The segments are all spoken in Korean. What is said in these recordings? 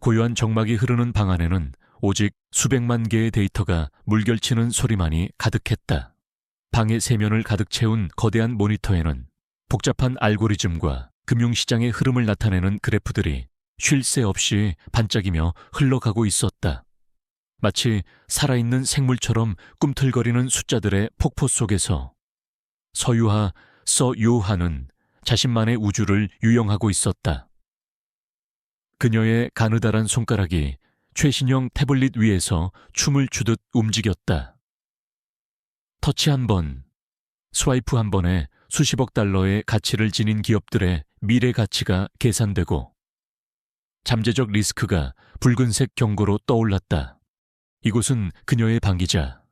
고요한 정막이 흐르는 방 안에는 오직 수백만 개의 데이터가 물결치는 소리만이 가득했다. 방의 세면을 가득 채운 거대한 모니터에는 복잡한 알고리즘과 금융시장의 흐름을 나타내는 그래프들이 쉴 새 없이 반짝이며 흘러가고 있었다. 마치 살아있는 생물처럼 꿈틀거리는 숫자들의 폭포 속에서 서유하, 서요하는 자신만의 우주를 유영하고 있었다. 그녀의 가느다란 손가락이 최신형 태블릿 위에서 춤을 추듯 움직였다. 터치 한 번, 스와이프 한 번에 수십억 달러의 가치를 지닌 기업들의 미래 가치가 계산되고 잠재적 리스크가 붉은색 경고로 떠올랐다. 이곳은 그녀의 방이자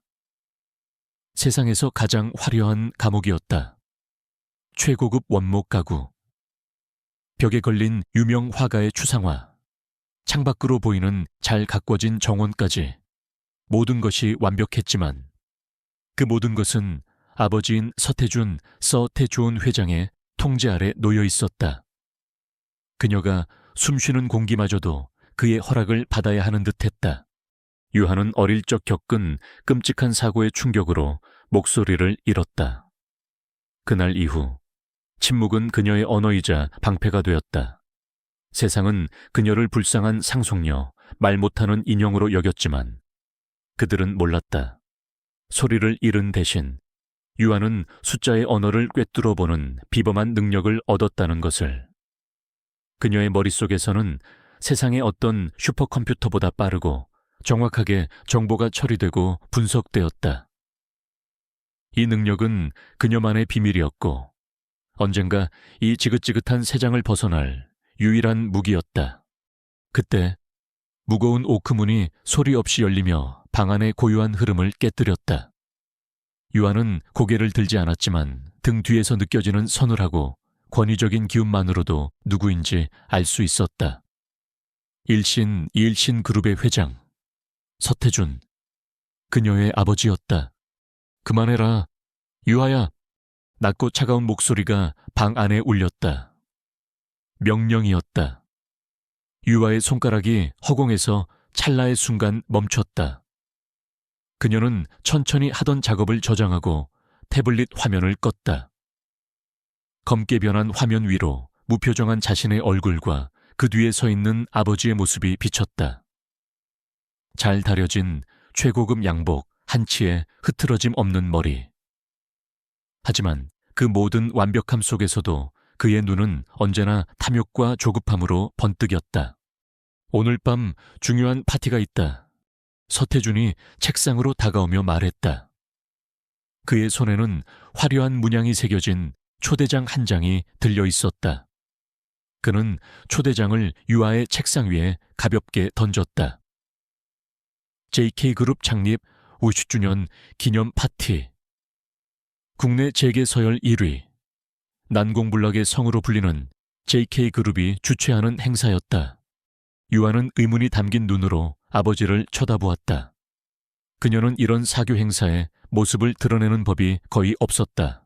세상에서 가장 화려한 감옥이었다. 최고급 원목 가구, 벽에 걸린 유명 화가의 추상화, 창밖으로 보이는 잘 가꿔진 정원까지 모든 것이 완벽했지만 그 모든 것은 아버지인 서태준, 서태주온 회장의 통제 아래 놓여 있었다. 그녀가 숨쉬는 공기마저도 그의 허락을 받아야 하는 듯했다. 유하는 어릴 적 겪은 끔찍한 사고의 충격으로 목소리를 잃었다. 그날 이후 침묵은 그녀의 언어이자 방패가 되었다. 세상은 그녀를 불쌍한 상속녀, 말 못하는 인형으로 여겼지만 그들은 몰랐다. 소리를 잃은 대신 유아는 숫자의 언어를 꿰뚫어보는 비범한 능력을 얻었다는 것을. 그녀의 머릿속에서는 세상의 어떤 슈퍼컴퓨터보다 빠르고 정확하게 정보가 처리되고 분석되었다. 이 능력은 그녀만의 비밀이었고 언젠가 이 지긋지긋한 세상을 벗어날 유일한 무기였다. 그때 무거운 오크문이 소리 없이 열리며 방 안의 고요한 흐름을 깨뜨렸다. 유아는 고개를 들지 않았지만 등 뒤에서 느껴지는 서늘하고 권위적인 기운만으로도 누구인지 알 수 있었다. 일신, 이일신 그룹의 회장, 서태준, 그녀의 아버지였다. 그만해라, 유아야. 낮고 차가운 목소리가 방 안에 울렸다. 명령이었다. 유아의 손가락이 허공에서 찰나의 순간 멈췄다. 그녀는 천천히 하던 작업을 저장하고 태블릿 화면을 껐다. 검게 변한 화면 위로 무표정한 자신의 얼굴과 그 뒤에 서 있는 아버지의 모습이 비쳤다. 잘 다려진 최고급 양복 한치에 흐트러짐 없는 머리. 하지만 그 모든 완벽함 속에서도 그의 눈은 언제나 탐욕과 조급함으로 번뜩였다. 오늘 밤 중요한 파티가 있다. 서태준이 책상으로 다가오며 말했다. 그의 손에는 화려한 문양이 새겨진 초대장 한 장이 들려 있었다. 그는 초대장을 유아의 책상 위에 가볍게 던졌다. JK그룹 창립 50주년 기념 파티. 국내 재계 서열 1위, 난공불락의 성으로 불리는 JK그룹이 주최하는 행사였다. 유아는 의문이 담긴 눈으로 아버지를 쳐다보았다. 그녀는 이런 사교 행사에 모습을 드러내는 법이 거의 없었다.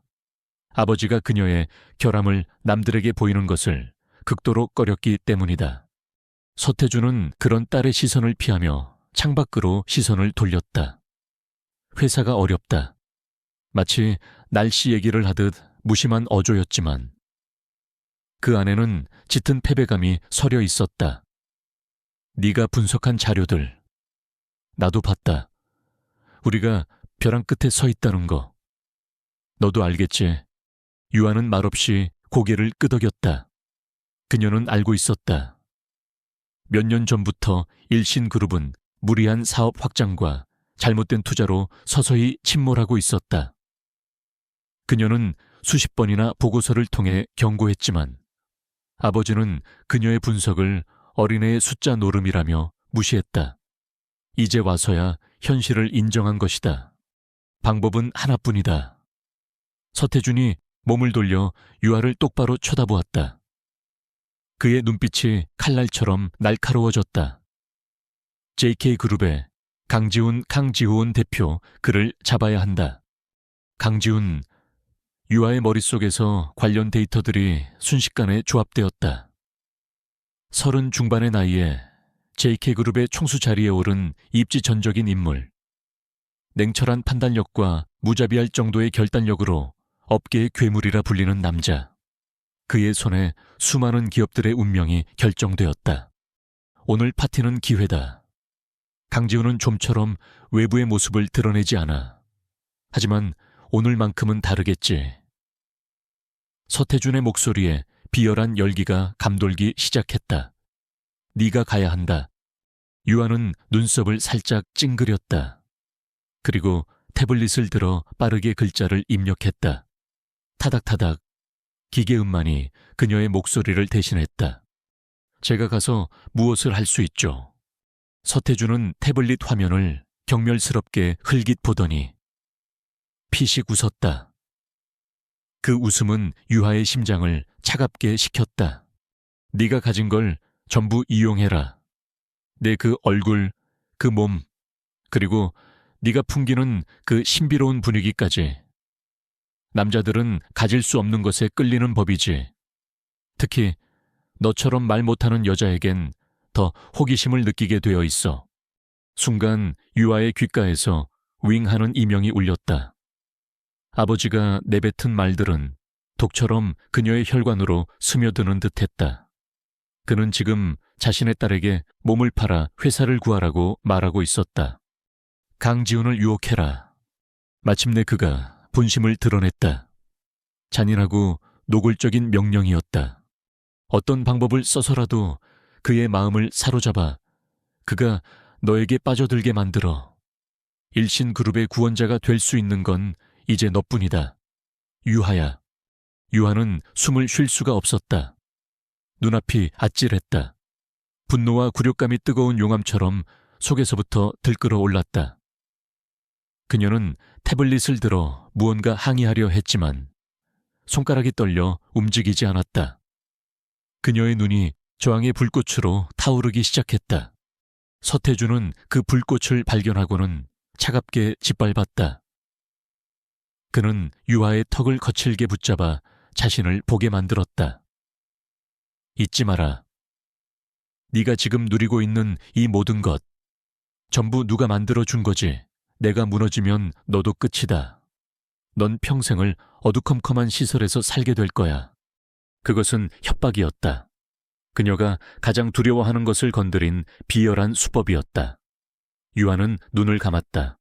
아버지가 그녀의 결함을 남들에게 보이는 것을 극도로 꺼렸기 때문이다. 서태준은 그런 딸의 시선을 피하며 창밖으로 시선을 돌렸다. 회사가 어렵다. 마치 날씨 얘기를 하듯 무심한 어조였지만 그 안에는 짙은 패배감이 서려 있었다. 네가 분석한 자료들 나도 봤다. 우리가 벼랑 끝에 서 있다는 거. 너도 알겠지. 유아는 말없이 고개를 끄덕였다. 그녀는 알고 있었다. 몇 년 전부터 일신그룹은 무리한 사업 확장과 잘못된 투자로 서서히 침몰하고 있었다. 그녀는 수십 번이나 보고서를 통해 경고했지만 아버지는 그녀의 분석을 어린애의 숫자 노름이라며 무시했다. 이제 와서야 현실을 인정한 것이다. 방법은 하나뿐이다. 서태준이 몸을 돌려 유아를 똑바로 쳐다보았다. 그의 눈빛이 칼날처럼 날카로워졌다. JK그룹의 강지훈 대표, 그를 잡아야 한다. 강지훈, 유아의 머릿속에서 관련 데이터들이 순식간에 조합되었다. 30 중반의 나이에 JK그룹의 총수 자리에 오른 입지전적인 인물. 냉철한 판단력과 무자비할 정도의 결단력으로 업계의 괴물이라 불리는 남자. 그의 손에 수많은 기업들의 운명이 결정되었다. 오늘 파티는 기회다. 강지훈은 좀처럼 외부의 모습을 드러내지 않아. 하지만 오늘만큼은 다르겠지. 서태준의 목소리에 비열한 열기가 감돌기 시작했다. 네가 가야 한다. 유아는 눈썹을 살짝 찡그렸다. 그리고 태블릿을 들어 빠르게 글자를 입력했다. 타닥타닥 기계음만이 그녀의 목소리를 대신했다. 제가 가서 무엇을 할 수 있죠? 서태준은 태블릿 화면을 경멸스럽게 흘깃 보더니 피식 웃었다. 그 웃음은 유하의 심장을 차갑게 식혔다. 네가 가진 걸 전부 이용해라. 내 그 얼굴, 그 몸, 그리고 네가 풍기는 그 신비로운 분위기까지. 남자들은 가질 수 없는 것에 끌리는 법이지. 특히 너처럼 말 못하는 여자에겐 더 호기심을 느끼게 되어 있어. 순간 유아의 귓가에서 윙하는 이명이 울렸다. 아버지가 내뱉은 말들은 독처럼 그녀의 혈관으로 스며드는 듯했다. 그는 지금 자신의 딸에게 몸을 팔아 회사를 구하라고 말하고 있었다. 강지훈을 유혹해라. 마침내 그가 본심을 드러냈다. 잔인하고 노골적인 명령이었다. 어떤 방법을 써서라도 그의 마음을 사로잡아 그가 너에게 빠져들게 만들어. 일신그룹의 구원자가 될 수 있는 건 이제 너뿐이다. 유하야. 유하는 숨을 쉴 수가 없었다. 눈앞이 아찔했다. 분노와 굴욕감이 뜨거운 용암처럼 속에서부터 들끓어 올랐다. 그녀는 태블릿을 들어 무언가 항의하려 했지만 손가락이 떨려 움직이지 않았다. 그녀의 눈이 저항의 불꽃으로 타오르기 시작했다. 서태준은 그 불꽃을 발견하고는 차갑게 짓밟았다. 그는 유아의 턱을 거칠게 붙잡아 자신을 보게 만들었다. 잊지 마라. 네가 지금 누리고 있는 이 모든 것 전부 누가 만들어준 거지. 내가 무너지면 너도 끝이다. 넌 평생을 어두컴컴한 시설에서 살게 될 거야. 그것은 협박이었다. 그녀가 가장 두려워하는 것을 건드린 비열한 수법이었다. 유아는 눈을 감았다.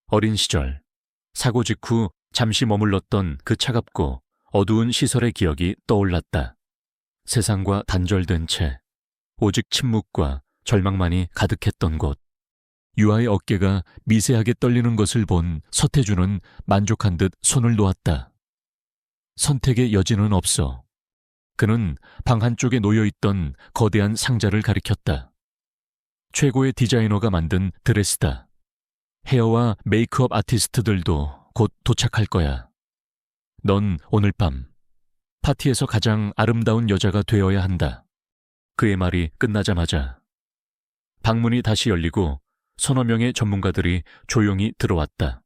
어린 시절, 사고 직후 잠시 머물렀던 그 차갑고 어두운 시설의 기억이 떠올랐다. 세상과 단절된 채 오직 침묵과 절망만이 가득했던 곳. 유아의 어깨가 미세하게 떨리는 것을 본 서태준은 만족한 듯 손을 놓았다. 선택의 여지는 없어. 그는 방 한쪽에 놓여있던 거대한 상자를 가리켰다. 최고의 디자이너가 만든 드레스다. 헤어와 메이크업 아티스트들도 곧 도착할 거야. 넌 오늘 밤 파티에서 가장 아름다운 여자가 되어야 한다. 그의 말이 끝나자마자 방문이 다시 열리고 서너 명의 전문가들이 조용히 들어왔다.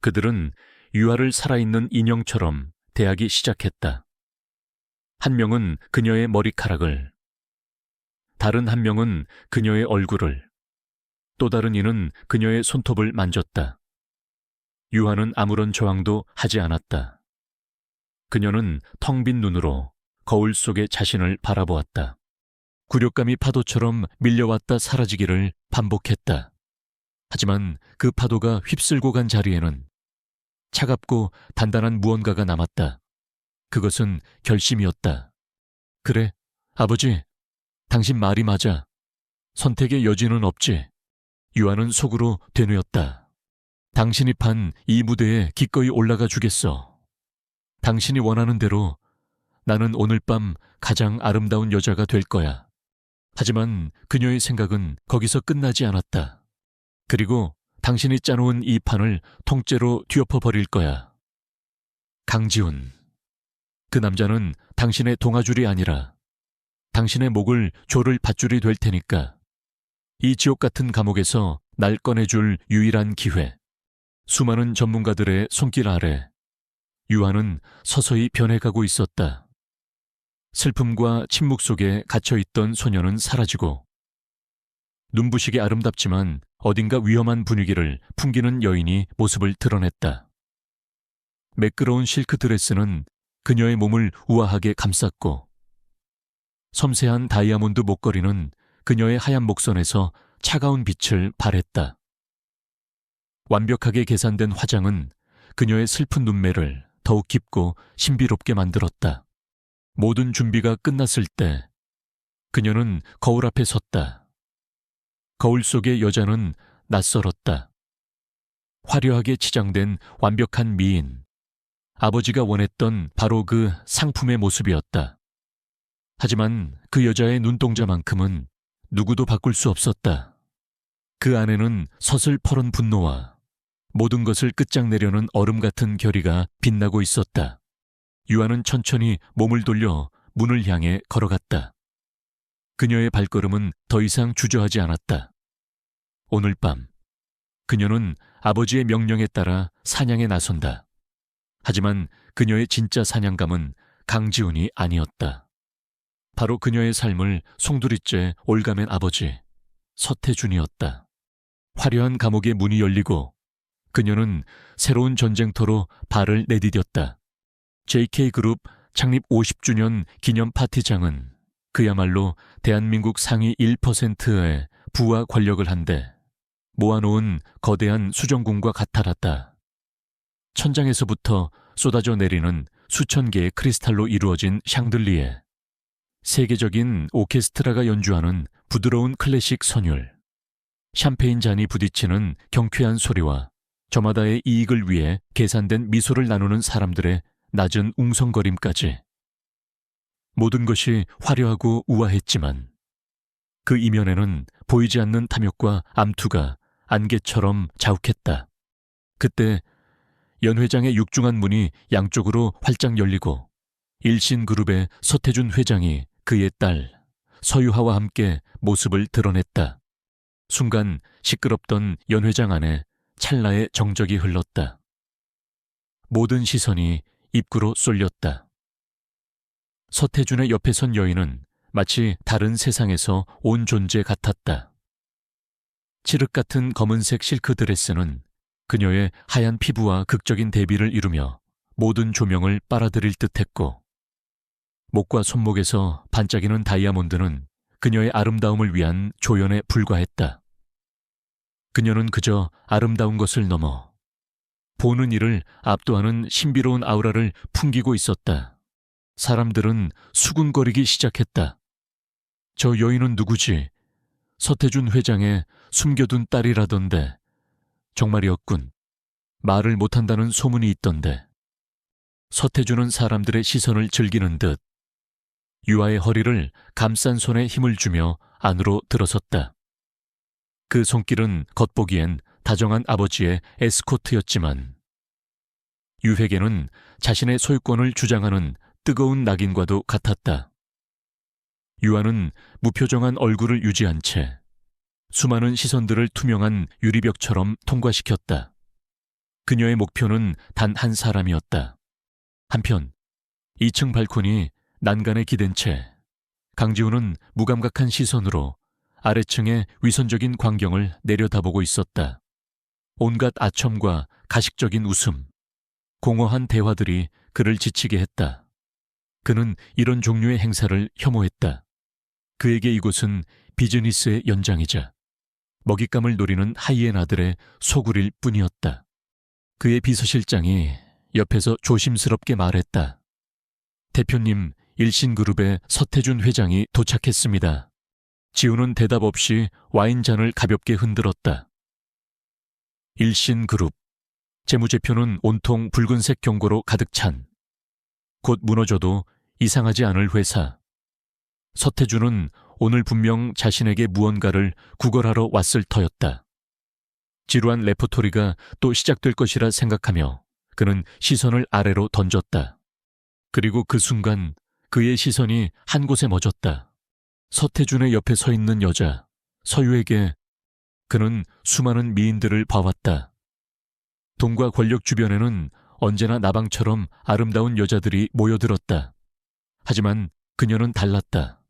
그들은 유아를 살아있는 인형처럼 대하기 시작했다. 한 명은 그녀의 머리카락을, 다른 한 명은 그녀의 얼굴을, 또 다른 이는 그녀의 손톱을 만졌다. 유아는 아무런 저항도 하지 않았다. 그녀는 텅 빈 눈으로 거울 속의 자신을 바라보았다. 굴욕감이 파도처럼 밀려왔다 사라지기를 반복했다. 하지만 그 파도가 휩쓸고 간 자리에는 차갑고 단단한 무언가가 남았다. 그것은 결심이었다. 그래, 아버지, 당신 말이 맞아. 선택의 여지는 없지. 유아는 속으로 되뇌었다. 당신이 판 이 무대에 기꺼이 올라가 주겠어. 당신이 원하는 대로 나는 오늘 밤 가장 아름다운 여자가 될 거야. 하지만 그녀의 생각은 거기서 끝나지 않았다. 그리고 당신이 짜놓은 이 판을 통째로 뒤엎어버릴 거야. 강지훈. 그 남자는 당신의 동아줄이 아니라 당신의 목을 조를 밧줄이 될 테니까. 이 지옥 같은 감옥에서 날 꺼내줄 유일한 기회. 수많은 전문가들의 손길 아래 유아는 서서히 변해가고 있었다. 슬픔과 침묵 속에 갇혀있던 소녀는 사라지고 눈부시게 아름답지만 어딘가 위험한 분위기를 풍기는 여인이 모습을 드러냈다. 매끄러운 실크 드레스는 그녀의 몸을 우아하게 감쌌고 섬세한 다이아몬드 목걸이는 그녀의 하얀 목선에서 차가운 빛을 발했다. 완벽하게 계산된 화장은 그녀의 슬픈 눈매를 더욱 깊고 신비롭게 만들었다. 모든 준비가 끝났을 때 그녀는 거울 앞에 섰다. 거울 속의 여자는 낯설었다. 화려하게 치장된 완벽한 미인, 아버지가 원했던 바로 그 상품의 모습이었다. 하지만 그 여자의 눈동자만큼은 누구도 바꿀 수 없었다. 그 안에는 서슬퍼런 분노와 모든 것을 끝장내려는 얼음 같은 결의가 빛나고 있었다. 유아는 천천히 몸을 돌려 문을 향해 걸어갔다. 그녀의 발걸음은 더 이상 주저하지 않았다. 오늘 밤, 그녀는 아버지의 명령에 따라 사냥에 나선다. 하지만 그녀의 진짜 사냥감은 강지훈이 아니었다. 바로 그녀의 삶을 송두리째 올가맨 아버지, 서태준이었다. 화려한 감옥의 문이 열리고 그녀는 새로운 전쟁터로 발을 내디뎠다. JK그룹 창립 50주년 기념 파티장은 그야말로 대한민국 상위 1%의 부와 권력을 한데 모아놓은 거대한 수정궁과 같아랐다. 천장에서부터 쏟아져 내리는 수천 개의 크리스탈로 이루어진 샹들리에, 세계적인 오케스트라가 연주하는 부드러운 클래식 선율, 샴페인 잔이 부딪히는 경쾌한 소리와 저마다의 이익을 위해 계산된 미소를 나누는 사람들의 낮은 웅성거림까지. 모든 것이 화려하고 우아했지만 그 이면에는 보이지 않는 탐욕과 암투가 안개처럼 자욱했다. 그때 연 회장의 육중한 문이 양쪽으로 활짝 열리고 일신그룹의 서태준 회장이 그의 딸 서유하와 함께 모습을 드러냈다. 순간 시끄럽던 연 회장 안에 찰나의 정적이 흘렀다. 모든 시선이 입구로 쏠렸다. 서태준의 옆에 선 여인은 마치 다른 세상에서 온 존재 같았다. 칠흑 같은 검은색 실크 드레스는 그녀의 하얀 피부와 극적인 대비를 이루며 모든 조명을 빨아들일 듯했고, 목과 손목에서 반짝이는 다이아몬드는 그녀의 아름다움을 위한 조연에 불과했다. 그녀는 그저 아름다운 것을 넘어 보는 이를 압도하는 신비로운 아우라를 풍기고 있었다. 사람들은 수군거리기 시작했다. 저 여인은 누구지? 서태준 회장의 숨겨둔 딸이라던데. 정말이었군. 말을 못한다는 소문이 있던데. 서태준은 사람들의 시선을 즐기는 듯 유아의 허리를 감싼 손에 힘을 주며 안으로 들어섰다. 그 손길은 겉보기엔 다정한 아버지의 에스코트였지만 유에게는 자신의 소유권을 주장하는 뜨거운 낙인과도 같았다. 유아는 무표정한 얼굴을 유지한 채 수많은 시선들을 투명한 유리벽처럼 통과시켰다. 그녀의 목표는 단 한 사람이었다. 한편 2층 발코니 난간에 기댄 채 강지훈은 무감각한 시선으로 아래층의 위선적인 광경을 내려다보고 있었다. 온갖 아첨과 가식적인 웃음, 공허한 대화들이 그를 지치게 했다. 그는 이런 종류의 행사를 혐오했다. 그에게 이곳은 비즈니스의 연장이자 먹잇감을 노리는 하이에나들의 소굴일 뿐이었다. 그의 비서실장이 옆에서 조심스럽게 말했다. 대표님, 일신그룹의 서태준 회장이 도착했습니다. 지훈은 대답 없이 와인잔을 가볍게 흔들었다. 일신그룹, 재무제표는 온통 붉은색 경고로 가득 찬, 곧 무너져도 이상하지 않을 회사. 서태준은 오늘 분명 자신에게 무언가를 구걸하러 왔을 터였다. 지루한 레포토리가 또 시작될 것이라 생각하며 그는 시선을 아래로 던졌다. 그리고 그 순간 그의 시선이 한 곳에 멎었다. 서태준의 옆에 서 있는 여자, 서유에게 그는 수많은 미인들을 봐왔다. 돈과 권력 주변에는 언제나 나방처럼 아름다운 여자들이 모여들었다. 하지만 그녀는 달랐다.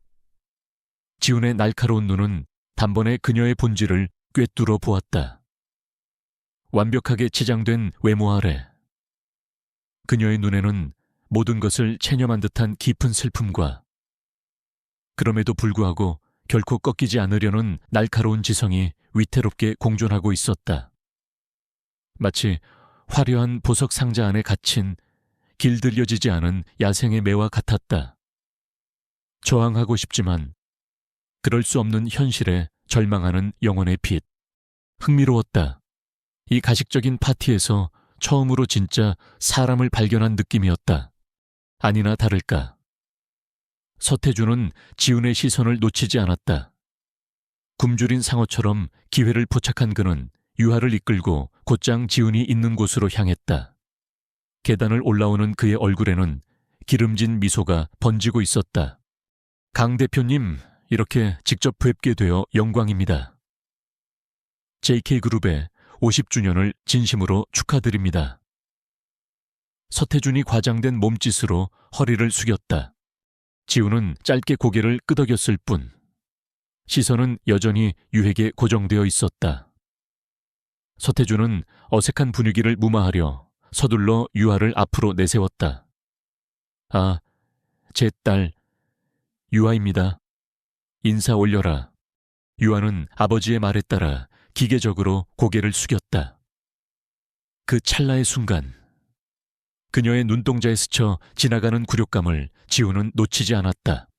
지훈의 날카로운 눈은 단번에 그녀의 본질을 꿰뚫어 보았다. 완벽하게 치장된 외모 아래 그녀의 눈에는 모든 것을 체념한 듯한 깊은 슬픔과 그럼에도 불구하고 결코 꺾이지 않으려는 날카로운 지성이 위태롭게 공존하고 있었다. 마치 화려한 보석 상자 안에 갇힌 길들여지지 않은 야생의 매와 같았다. 저항하고 싶지만 그럴 수 없는 현실에 절망하는 영혼의 빛. 흥미로웠다. 이 가식적인 파티에서 처음으로 진짜 사람을 발견한 느낌이었다. 아니나 다를까. 서태주는 지훈의 시선을 놓치지 않았다. 굶주린 상어처럼 기회를 포착한 그는 유하를 이끌고 곧장 지훈이 있는 곳으로 향했다. 계단을 올라오는 그의 얼굴에는 기름진 미소가 번지고 있었다. 강 대표님, 이렇게 직접 뵙게 되어 영광입니다. JK그룹의 50주년을 진심으로 축하드립니다. 서태준이 과장된 몸짓으로 허리를 숙였다. 지훈은 짧게 고개를 끄덕였을 뿐 시선은 여전히 유에게 고정되어 있었다. 서태준은 어색한 분위기를 무마하려 서둘러 유아를 앞으로 내세웠다. 아, 제 딸 유아입니다. 인사 올려라. 유아는 아버지의 말에 따라 기계적으로 고개를 숙였다. 그 찰나의 순간 그녀의 눈동자에 스쳐 지나가는 굴욕감을 지훈은 놓치지 않았다.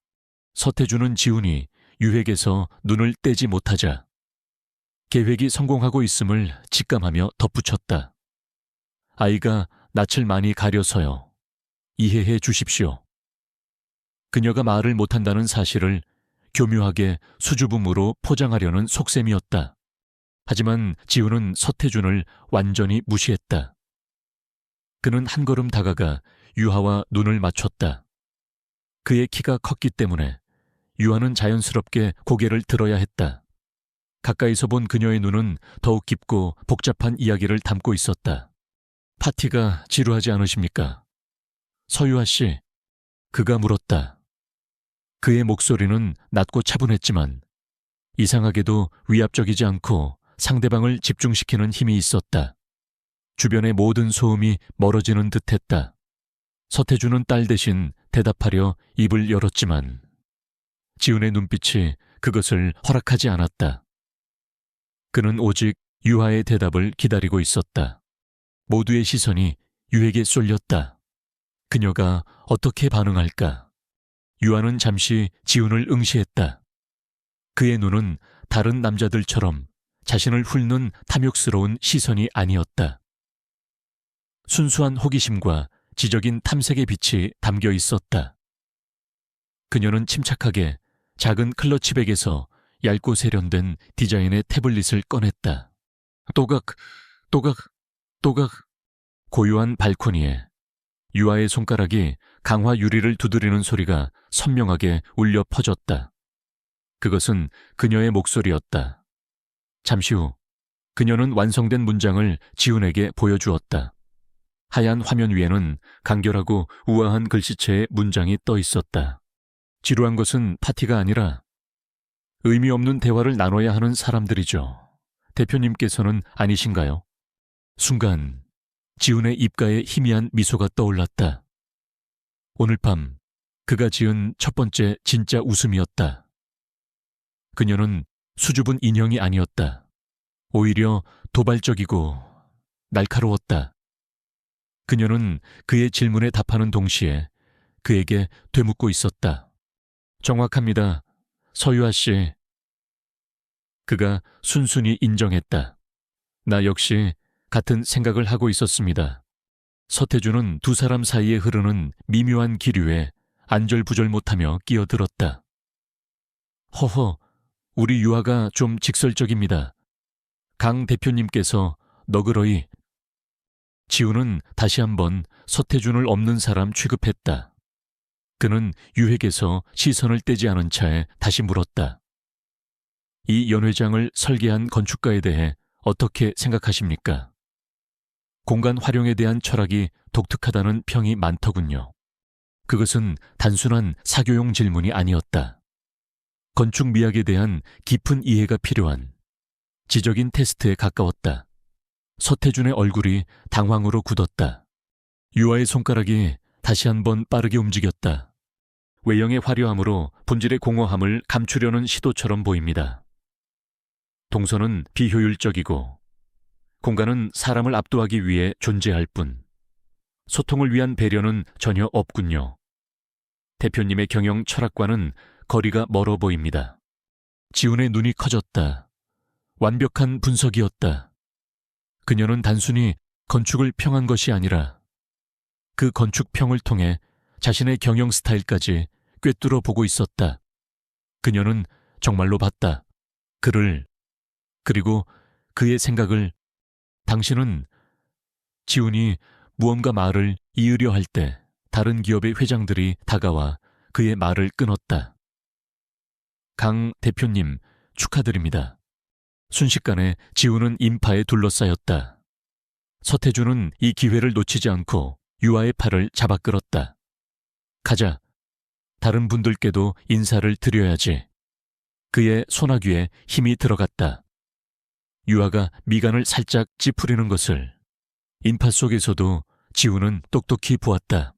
서태준은 지훈이 유에게서 눈을 떼지 못하자 계획이 성공하고 있음을 직감하며 덧붙였다. 아이가 낯을 많이 가려서요. 이해해 주십시오. 그녀가 말을 못한다는 사실을 교묘하게 수줍음으로 포장하려는 속셈이었다. 하지만 지훈은 서태준을 완전히 무시했다. 그는 한 걸음 다가가 유하와 눈을 맞췄다. 그의 키가 컸기 때문에 유하는 자연스럽게 고개를 들어야 했다. 가까이서 본 그녀의 눈은 더욱 깊고 복잡한 이야기를 담고 있었다. 파티가 지루하지 않으십니까? 서유아 씨, 그가 물었다. 그의 목소리는 낮고 차분했지만 이상하게도 위압적이지 않고 상대방을 집중시키는 힘이 있었다. 주변의 모든 소음이 멀어지는 듯했다. 서태준은 딸 대신 대답하려 입을 열었지만 지훈의 눈빛이 그것을 허락하지 않았다. 그는 오직 유하의 대답을 기다리고 있었다. 모두의 시선이 유에게 쏠렸다. 그녀가 어떻게 반응할까? 유아는 잠시 지훈을 응시했다. 그의 눈은 다른 남자들처럼 자신을 훑는 탐욕스러운 시선이 아니었다. 순수한 호기심과 지적인 탐색의 빛이 담겨 있었다. 그녀는 침착하게 작은 클러치백에서 얇고 세련된 디자인의 태블릿을 꺼냈다. 또각, 또각, 또각. 고요한 발코니에 유아의 손가락이 강화 유리를 두드리는 소리가 선명하게 울려 퍼졌다. 그것은 그녀의 목소리였다. 잠시 후 그녀는 완성된 문장을 지훈에게 보여주었다. 하얀 화면 위에는 간결하고 우아한 글씨체의 문장이 떠 있었다. 지루한 것은 파티가 아니라 의미 없는 대화를 나눠야 하는 사람들이죠. 대표님께서는 아니신가요? 순간 지훈의 입가에 희미한 미소가 떠올랐다. 오늘 밤 그가 지은 첫 번째 진짜 웃음이었다. 그녀는 수줍은 인형이 아니었다. 오히려 도발적이고 날카로웠다. 그녀는 그의 질문에 답하는 동시에 그에게 되묻고 있었다. 정확합니다. 서유아 씨. 그가 순순히 인정했다. 나 역시 같은 생각을 하고 있었습니다. 서태준은 두 사람 사이에 흐르는 미묘한 기류에 안절부절 못하며 끼어들었다. 허허, 우리 유아가 좀 직설적입니다. 강 대표님께서 너그러이. 지훈은 다시 한번 서태준을 없는 사람 취급했다. 그는 유에게서 시선을 떼지 않은 차에 다시 물었다. 이 연회장을 설계한 건축가에 대해 어떻게 생각하십니까? 공간 활용에 대한 철학이 독특하다는 평이 많더군요. 그것은 단순한 사교용 질문이 아니었다. 건축 미학에 대한 깊은 이해가 필요한 지적인 테스트에 가까웠다. 서태준의 얼굴이 당황으로 굳었다. 유아의 손가락이 다시 한번 빠르게 움직였다. 외형의 화려함으로 본질의 공허함을 감추려는 시도처럼 보입니다. 동선은 비효율적이고 공간은 사람을 압도하기 위해 존재할 뿐 소통을 위한 배려는 전혀 없군요. 대표님의 경영 철학과는 거리가 멀어 보입니다. 지훈의 눈이 커졌다. 완벽한 분석이었다. 그녀는 단순히 건축을 평한 것이 아니라 그 건축평을 통해 자신의 경영 스타일까지 꿰뚫어 보고 있었다. 그녀는 정말로 봤다. 그를, 그리고 그의 생각을. 당신은 지훈이 무언가 말을 이으려 할 때 다른 기업의 회장들이 다가와 그의 말을 끊었다. 강 대표님, 축하드립니다. 순식간에 지훈은 인파에 둘러싸였다. 서태준은 이 기회를 놓치지 않고 유아의 팔을 잡아 끌었다. 가자. 다른 분들께도 인사를 드려야지. 그의 소나귀에 힘이 들어갔다. 유아가 미간을 살짝 찌푸리는 것을 인파 속에서도 지훈은 똑똑히 보았다.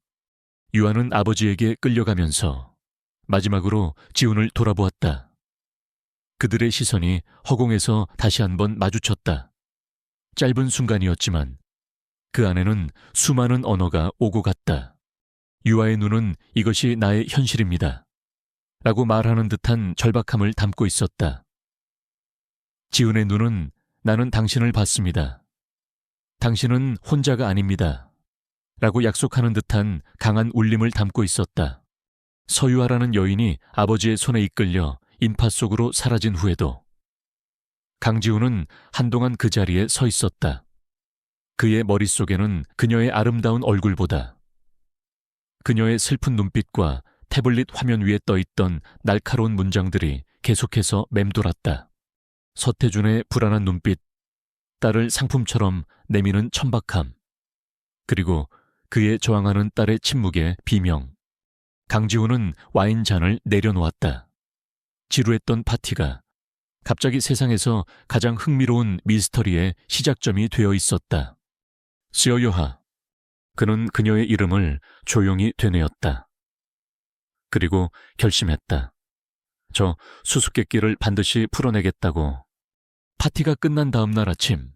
유아는 아버지에게 끌려가면서 마지막으로 지훈을 돌아보았다. 그들의 시선이 허공에서 다시 한번 마주쳤다. 짧은 순간이었지만 그 안에는 수많은 언어가 오고 갔다. 유아의 눈은 이것이 나의 현실입니다. 라고 말하는 듯한 절박함을 담고 있었다. 지훈의 눈은 나는 당신을 봤습니다. 당신은 혼자가 아닙니다. 라고 약속하는 듯한 강한 울림을 담고 있었다. 서유아라는 여인이 아버지의 손에 이끌려 인파 속으로 사라진 후에도 강지훈은 한동안 그 자리에 서 있었다. 그의 머릿속에는 그녀의 아름다운 얼굴보다 그녀의 슬픈 눈빛과 태블릿 화면 위에 떠있던 날카로운 문장들이 계속해서 맴돌았다. 서태준의 불안한 눈빛, 딸을 상품처럼 내미는 천박함, 그리고 그의 저항하는 딸의 침묵의 비명. 강지훈은 와인잔을 내려놓았다. 지루했던 파티가 갑자기 세상에서 가장 흥미로운 미스터리의 시작점이 되어 있었다. 스여요하. 그는 그녀의 이름을 조용히 되뇌었다. 그리고 결심했다. 저 수수께끼를 반드시 풀어내겠다고. 파티가 끝난 다음 날 아침,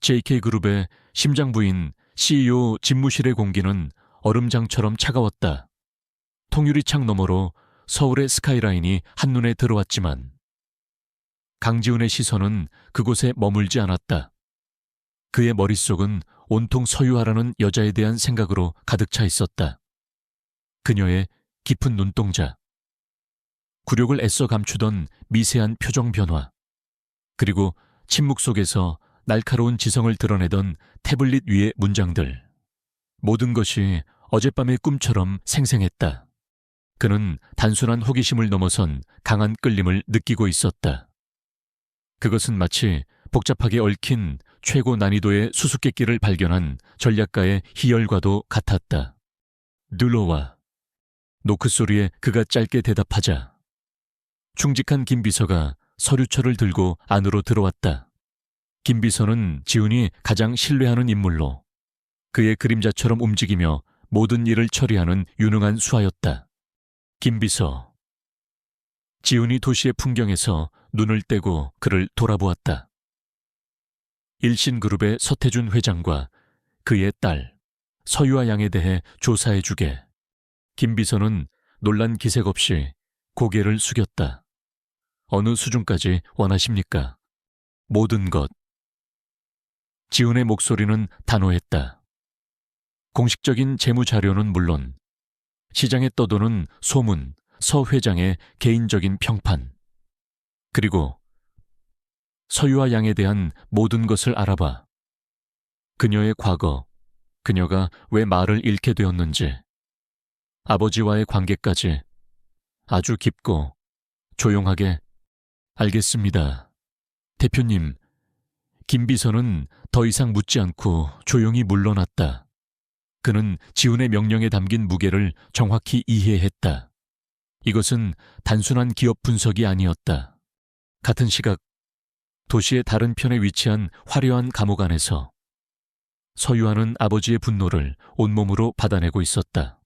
JK그룹의 심장부인 CEO 집무실의 공기는 얼음장처럼 차가웠다. 통유리창 너머로 서울의 스카이라인이 한눈에 들어왔지만 강지훈의 시선은 그곳에 머물지 않았다. 그의 머릿속은 온통 서유아라는 여자에 대한 생각으로 가득 차 있었다. 그녀의 깊은 눈동자, 굴욕을 애써 감추던 미세한 표정 변화, 그리고 침묵 속에서 날카로운 지성을 드러내던 태블릿 위의 문장들. 모든 것이 어젯밤의 꿈처럼 생생했다. 그는 단순한 호기심을 넘어선 강한 끌림을 느끼고 있었다. 그것은 마치 복잡하게 얽힌 최고 난이도의 수수께끼를 발견한 전략가의 희열과도 같았다. 눌러와. 노크 소리에 그가 짧게 대답하자 충직한 김비서가 서류철을 들고 안으로 들어왔다. 김비서는 지훈이 가장 신뢰하는 인물로 그의 그림자처럼 움직이며 모든 일을 처리하는 유능한 수하였다. 김비서. 지훈이 도시의 풍경에서 눈을 떼고 그를 돌아보았다. 일신그룹의 서태준 회장과 그의 딸 서유아 양에 대해 조사해주게. 김비서는 놀란 기색 없이 고개를 숙였다. 어느 수준까지 원하십니까? 모든 것. 지훈의 목소리는 단호했다. 공식적인 재무자료는 물론 시장에 떠도는 소문, 서 회장의 개인적인 평판, 그리고 서유아 양에 대한 모든 것을 알아봐. 그녀의 과거, 그녀가 왜 말을 잃게 되었는지, 아버지와의 관계까지 아주 깊고 조용하게. 알겠습니다. 대표님. 김비서는 더 이상 묻지 않고 조용히 물러났다. 그는 지훈의 명령에 담긴 무게를 정확히 이해했다. 이것은 단순한 기업 분석이 아니었다. 같은 시각 도시의 다른 편에 위치한 화려한 감옥 안에서 서유아는 아버지의 분노를 온몸으로 받아내고 있었다.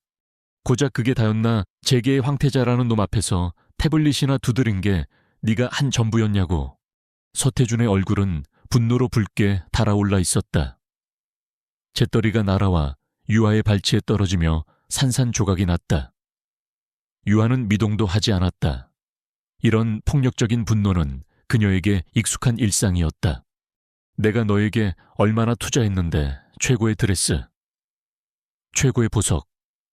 고작 그게 다였나 재계의 황태자라는 놈 앞에서 태블릿이나 두드린 게 네가 한 전부였냐고. 서태준의 얼굴은 분노로 붉게 달아올라 있었다. 재떨이가 날아와 유아의 발치에 떨어지며 산산조각이 났다. 유아는 미동도 하지 않았다. 이런 폭력적인 분노는 그녀에게 익숙한 일상이었다. 내가 너에게 얼마나 투자했는데, 최고의 드레스, 최고의 보석.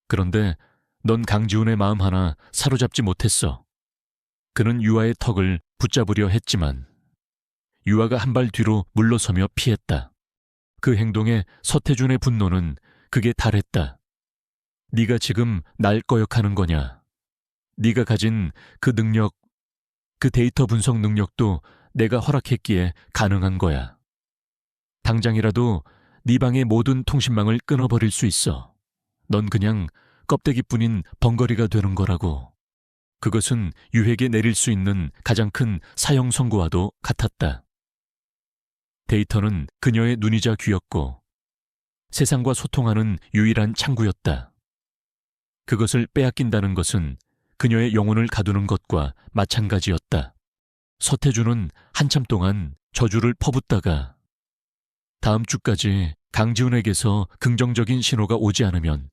그런데 넌 강지훈의 마음 하나 사로잡지 못했어. 그는 유아의 턱을 붙잡으려 했지만 유아가 한 발 뒤로 물러서며 피했다. 그 행동에 서태준의 분노는 극에 달했다. 네가 지금 날 거역하는 거냐? 네가 가진 그 능력, 그 데이터 분석 능력도 내가 허락했기에 가능한 거야. 당장이라도 네 방의 모든 통신망을 끊어버릴 수 있어. 넌 그냥 껍데기뿐인 벙거리가 되는 거라고. 그것은 유핵에 내릴 수 있는 가장 큰 사형 선고와도 같았다. 데이터는 그녀의 눈이자 귀였고 세상과 소통하는 유일한 창구였다. 그것을 빼앗긴다는 것은 그녀의 영혼을 가두는 것과 마찬가지였다. 서태준은 한참 동안 저주를 퍼붓다가 다음 주까지 강지훈에게서 긍정적인 신호가 오지 않으면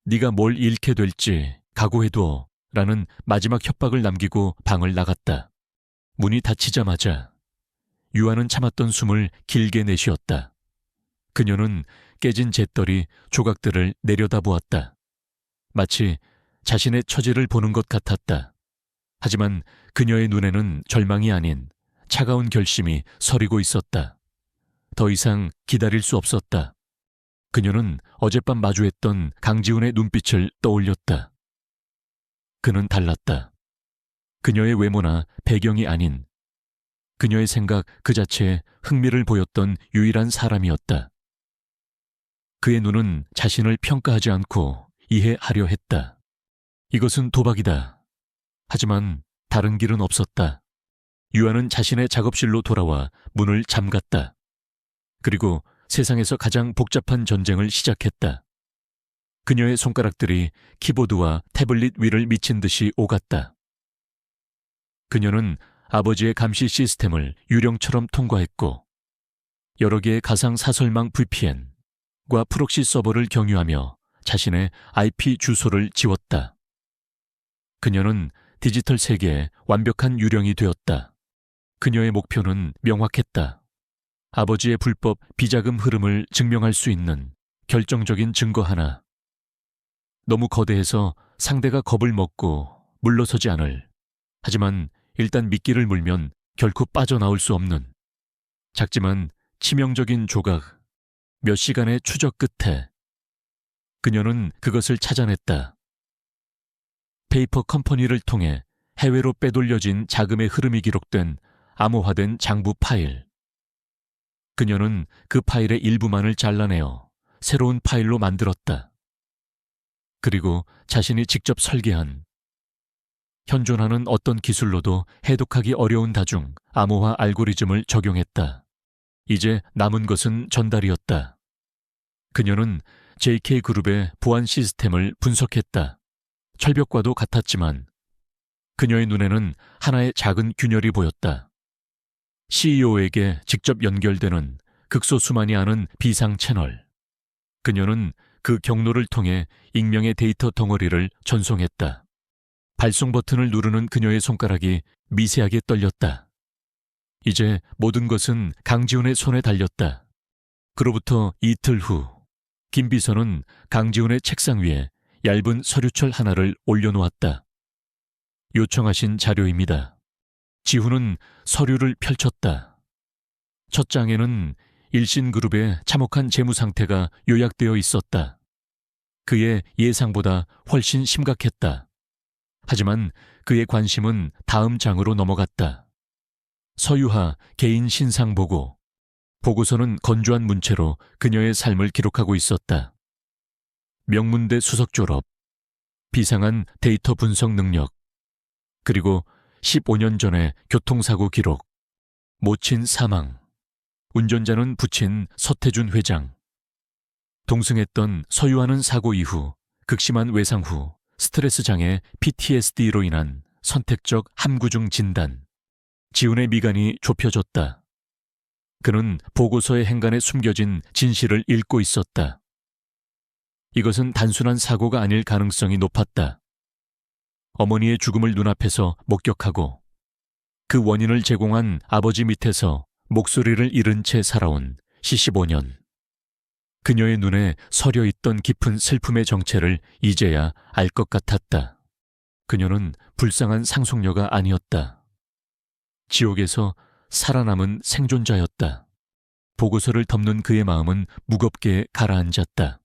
네가 뭘 잃게 될지 각오해둬 라는 마지막 협박을 남기고 방을 나갔다. 문이 닫히자마자 유아는 참았던 숨을 길게 내쉬었다. 그녀는 깨진 재떨이 조각들을 내려다보았다. 마치 자신의 처지를 보는 것 같았다. 하지만 그녀의 눈에는 절망이 아닌 차가운 결심이 서리고 있었다. 더 이상 기다릴 수 없었다. 그녀는 어젯밤 마주했던 강지훈의 눈빛을 떠올렸다. 그는 달랐다. 그녀의 외모나 배경이 아닌 그녀의 생각 그 자체에 흥미를 보였던 유일한 사람이었다. 그의 눈은 자신을 평가하지 않고 이해하려 했다. 이것은 도박이다. 하지만 다른 길은 없었다. 유아는 자신의 작업실로 돌아와 문을 잠갔다. 그리고 세상에서 가장 복잡한 전쟁을 시작했다. 그녀의 손가락들이 키보드와 태블릿 위를 미친 듯이 오갔다. 그녀는 아버지의 감시 시스템을 유령처럼 통과했고 여러 개의 가상 사설망 VPN과 프록시 서버를 경유하며 자신의 IP 주소를 지웠다. 그녀는 디지털 세계의 완벽한 유령이 되었다. 그녀의 목표는 명확했다. 아버지의 불법 비자금 흐름을 증명할 수 있는 결정적인 증거 하나. 너무 거대해서 상대가 겁을 먹고 물러서지 않을, 하지만 일단 미끼를 물면 결코 빠져나올 수 없는 작지만 치명적인 조각, 몇 시간의 추적 끝에 그녀는 그것을 찾아냈다. 페이퍼 컴퍼니를 통해 해외로 빼돌려진 자금의 흐름이 기록된 암호화된 장부 파일. 그녀는 그 파일의 일부만을 잘라내어 새로운 파일로 만들었다. 그리고 자신이 직접 설계한 현존하는 어떤 기술로도 해독하기 어려운 다중 암호화 알고리즘을 적용했다. 이제 남은 것은 전달이었다. 그녀는 JK그룹의 보안 시스템을 분석했다. 철벽과도 같았지만 그녀의 눈에는 하나의 작은 균열이 보였다. CEO에게 직접 연결되는 극소수만이 아는 비상 채널. 그녀는 그 경로를 통해 익명의 데이터 덩어리를 전송했다. 발송 버튼을 누르는 그녀의 손가락이 미세하게 떨렸다. 이제 모든 것은 강지훈의 손에 달렸다. 그로부터 이틀 후, 김 비서는 강지훈의 책상 위에 얇은 서류철 하나를 올려놓았다. 요청하신 자료입니다. 지훈은 서류를 펼쳤다. 첫 장에는 일신그룹의 참혹한 재무 상태가 요약되어 있었다. 그의 예상보다 훨씬 심각했다. 하지만 그의 관심은 다음 장으로 넘어갔다. 서유하 개인 신상 보고. 보고서는 건조한 문체로 그녀의 삶을 기록하고 있었다. 명문대 수석 졸업, 비상한 데이터 분석 능력, 그리고 15년 전의 교통사고 기록, 모친 사망, 운전자는 부친 서태준 회장, 동승했던 서유하는 사고 이후 극심한 외상 후 스트레스 장애 PTSD로 인한 선택적 함구중 진단, 지훈의 미간이 좁혀졌다. 그는 보고서의 행간에 숨겨진 진실을 읽고 있었다. 이것은 단순한 사고가 아닐 가능성이 높았다. 어머니의 죽음을 눈앞에서 목격하고 그 원인을 제공한 아버지 밑에서 목소리를 잃은 채 살아온 시십오 년. 그녀의 눈에 서려 있던 깊은 슬픔의 정체를 이제야 알 것 같았다. 그녀는 불쌍한 상속녀가 아니었다. 지옥에서 살아남은 생존자였다. 보고서를 덮는 그의 마음은 무겁게 가라앉았다.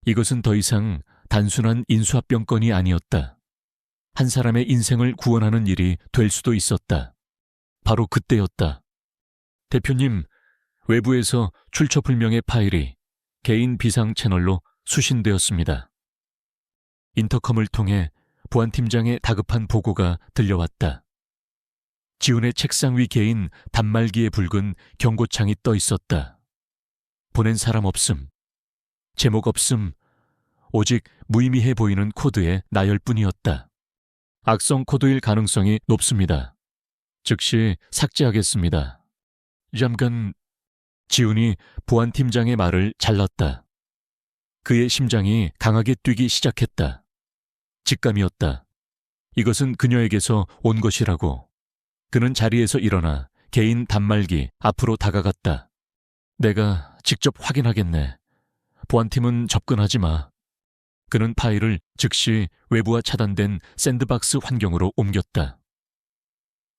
이것은 더 이상 단순한 인수합병 건이 아니었다. 한 사람의 인생을 구원하는 일이 될 수도 있었다. 바로 그때였다. 대표님, 외부에서 출처불명의 파일이 개인 비상 채널로 수신되었습니다. 인터컴을 통해 보안팀장의 다급한 보고가 들려왔다. 지훈의 책상 위 개인 단말기에 붉은 경고창이 떠 있었다. 보낸 사람 없음, 제목 없음, 오직 무의미해 보이는 코드의 나열뿐이었다. 악성 코드일 가능성이 높습니다. 즉시 삭제하겠습니다. 잠깐. 지훈이 보안팀장의 말을 잘랐다. 그의 심장이 강하게 뛰기 시작했다. 직감이었다. 이것은 그녀에게서 온 것이라고. 그는 자리에서 일어나 개인 단말기 앞으로 다가갔다. 내가 직접 확인하겠네. 보안팀은 접근하지 마. 그는 파일을 즉시 외부와 차단된 샌드박스 환경으로 옮겼다.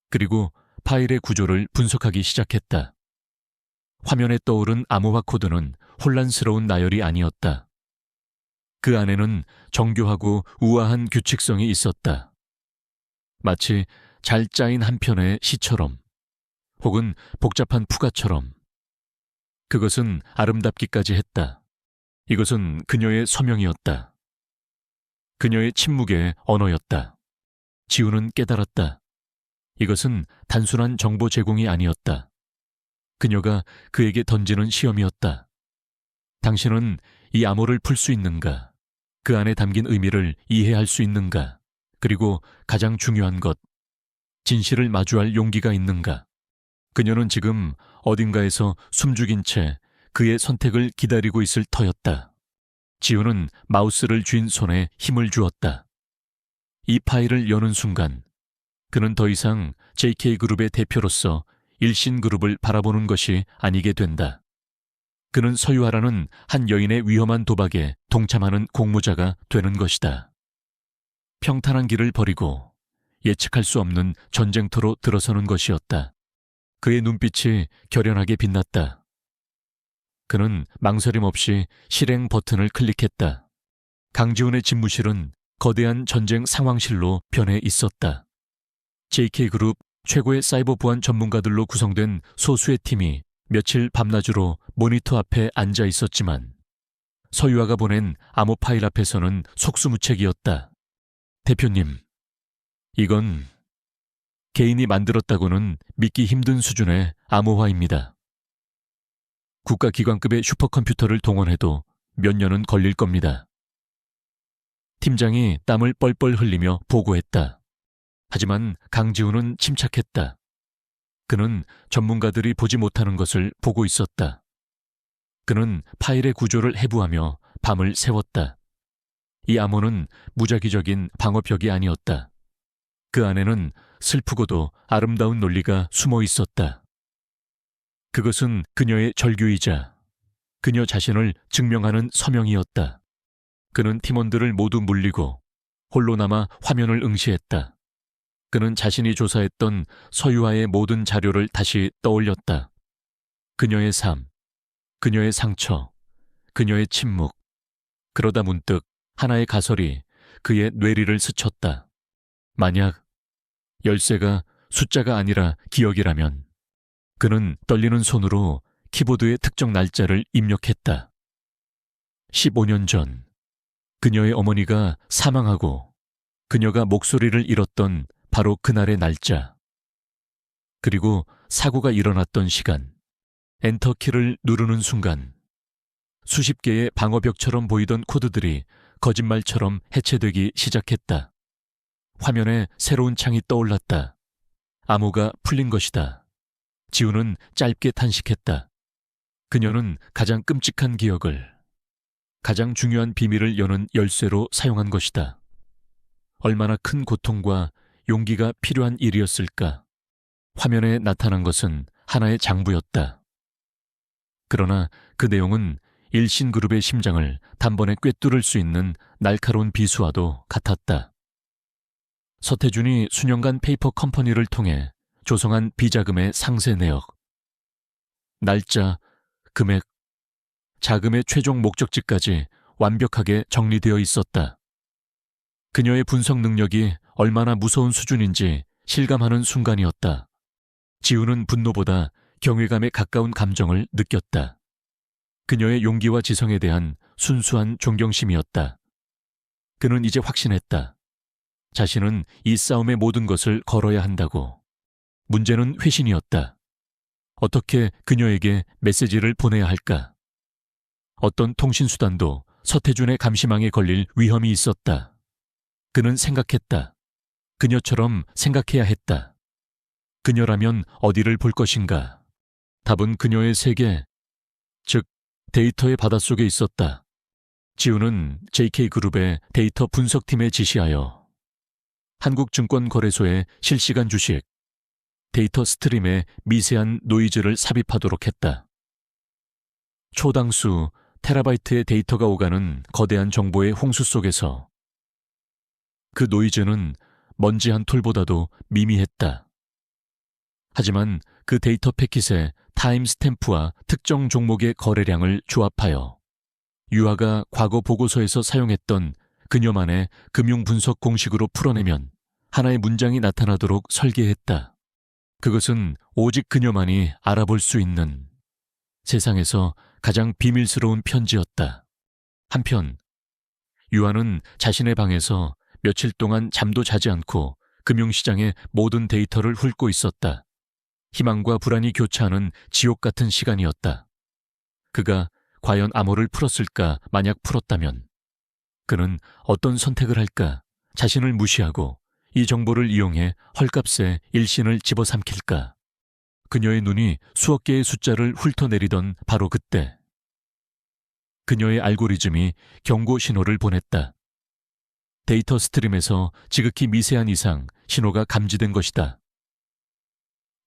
그리고 파일의 구조를 분석하기 시작했다. 화면에 떠오른 암호화 코드는 혼란스러운 나열이 아니었다. 그 안에는 정교하고 우아한 규칙성이 있었다. 마치 잘 짜인 한 편의 시처럼, 혹은 복잡한 푸가처럼. 그것은 아름답기까지 했다. 이것은 그녀의 서명이었다. 그녀의 침묵의 언어였다. 지훈은 깨달았다. 이것은 단순한 정보 제공이 아니었다. 그녀가 그에게 던지는 시험이었다. 당신은 이 암호를 풀 수 있는가? 그 안에 담긴 의미를 이해할 수 있는가? 그리고 가장 중요한 것, 진실을 마주할 용기가 있는가? 그녀는 지금 어딘가에서 숨죽인 채 그의 선택을 기다리고 있을 터였다. 지훈은 마우스를 쥔 손에 힘을 주었다. 이 파일을 여는 순간 그는 더 이상 JK그룹의 대표로서 일신그룹을 바라보는 것이 아니게 된다. 그는 서유하라는 한 여인의 위험한 도박에 동참하는 공모자가 되는 것이다. 평탄한 길을 버리고 예측할 수 없는 전쟁터로 들어서는 것이었다. 그의 눈빛이 결연하게 빛났다. 그는 망설임 없이 실행 버튼을 클릭했다. 강지훈의 집무실은 거대한 전쟁 상황실로 변해 있었다. JK그룹 최고의 사이버 보안 전문가들로 구성된 소수의 팀이 며칠 밤낮으로 모니터 앞에 앉아 있었지만 서유아가 보낸 암호 파일 앞에서는 속수무책이었다. 대표님, 이건 개인이 만들었다고는 믿기 힘든 수준의 암호화입니다. 국가기관급의 슈퍼컴퓨터를 동원해도 몇 년은 걸릴 겁니다. 팀장이 땀을 뻘뻘 흘리며 보고했다. 하지만 강지훈은 침착했다. 그는 전문가들이 보지 못하는 것을 보고 있었다. 그는 파일의 구조를 해부하며 밤을 새웠다. 이 암호는 무작위적인 방어벽이 아니었다. 그 안에는 슬프고도 아름다운 논리가 숨어 있었다. 그것은 그녀의 절규이자 그녀 자신을 증명하는 서명이었다. 그는 팀원들을 모두 물리고 홀로 남아 화면을 응시했다. 그는 자신이 조사했던 서유아의 모든 자료를 다시 떠올렸다. 그녀의 삶, 그녀의 상처, 그녀의 침묵. 그러다 문득 하나의 가설이 그의 뇌리를 스쳤다. 만약 열쇠가 숫자가 아니라 기억이라면 그는 떨리는 손으로 키보드의 특정 날짜를 입력했다. 15년 전 그녀의 어머니가 사망하고 그녀가 목소리를 잃었던 바로 그날의 날짜. 그리고 사고가 일어났던 시간. 엔터키를 누르는 순간 수십 개의 방어벽처럼 보이던 코드들이 거짓말처럼 해체되기 시작했다. 화면에 새로운 창이 떠올랐다. 암호가 풀린 것이다. 지우는 짧게 탄식했다. 그녀는 가장 끔찍한 기억을, 가장 중요한 비밀을 여는 열쇠로 사용한 것이다. 얼마나 큰 고통과 용기가 필요한 일이었을까. 화면에 나타난 것은 하나의 장부였다. 그러나 그 내용은 일신그룹의 심장을 단번에 꿰뚫을 수 있는 날카로운 비수와도 같았다. 서태준이 수년간 페이퍼 컴퍼니를 통해 조성한 비자금의 상세 내역. 날짜, 금액, 자금의 최종 목적지까지 완벽하게 정리되어 있었다. 그녀의 분석 능력이 얼마나 무서운 수준인지 실감하는 순간이었다. 지우는 분노보다 경외감에 가까운 감정을 느꼈다. 그녀의 용기와 지성에 대한 순수한 존경심이었다. 그는 이제 확신했다. 자신은 이 싸움의 모든 것을 걸어야 한다고. 문제는 회신이었다. 어떻게 그녀에게 메시지를 보내야 할까? 어떤 통신수단도 서태준의 감시망에 걸릴 위험이 있었다. 그는 생각했다. 그녀처럼 생각해야 했다. 그녀라면 어디를 볼 것인가? 답은 그녀의 세계, 즉 데이터의 바닷속에 있었다. 지우는 JK그룹의 데이터 분석팀에 지시하여 한국증권거래소의 실시간 주식, 데이터 스트림에 미세한 노이즈를 삽입하도록 했다. 초당수 테라바이트의 데이터가 오가는 거대한 정보의 홍수 속에서 그 노이즈는 먼지 한 톨보다도 미미했다. 하지만 그 데이터 패킷에 타임 스탬프와 특정 종목의 거래량을 조합하여 유아가 과거 보고서에서 사용했던 그녀만의 금융 분석 공식으로 풀어내면 하나의 문장이 나타나도록 설계했다. 그것은 오직 그녀만이 알아볼 수 있는 세상에서 가장 비밀스러운 편지였다. 한편 유아는 자신의 방에서 며칠 동안 잠도 자지 않고 금융시장의 모든 데이터를 훑고 있었다. 희망과 불안이 교차하는 지옥 같은 시간이었다. 그가 과연 암호를 풀었을까? 만약 풀었다면 그는 어떤 선택을 할까? 자신을 무시하고 이 정보를 이용해 헐값에 일신을 집어삼킬까? 그녀의 눈이 수억 개의 숫자를 훑어내리던 바로 그때 그녀의 알고리즘이 경고 신호를 보냈다. 데이터 스트림에서 지극히 미세한 이상 신호가 감지된 것이다.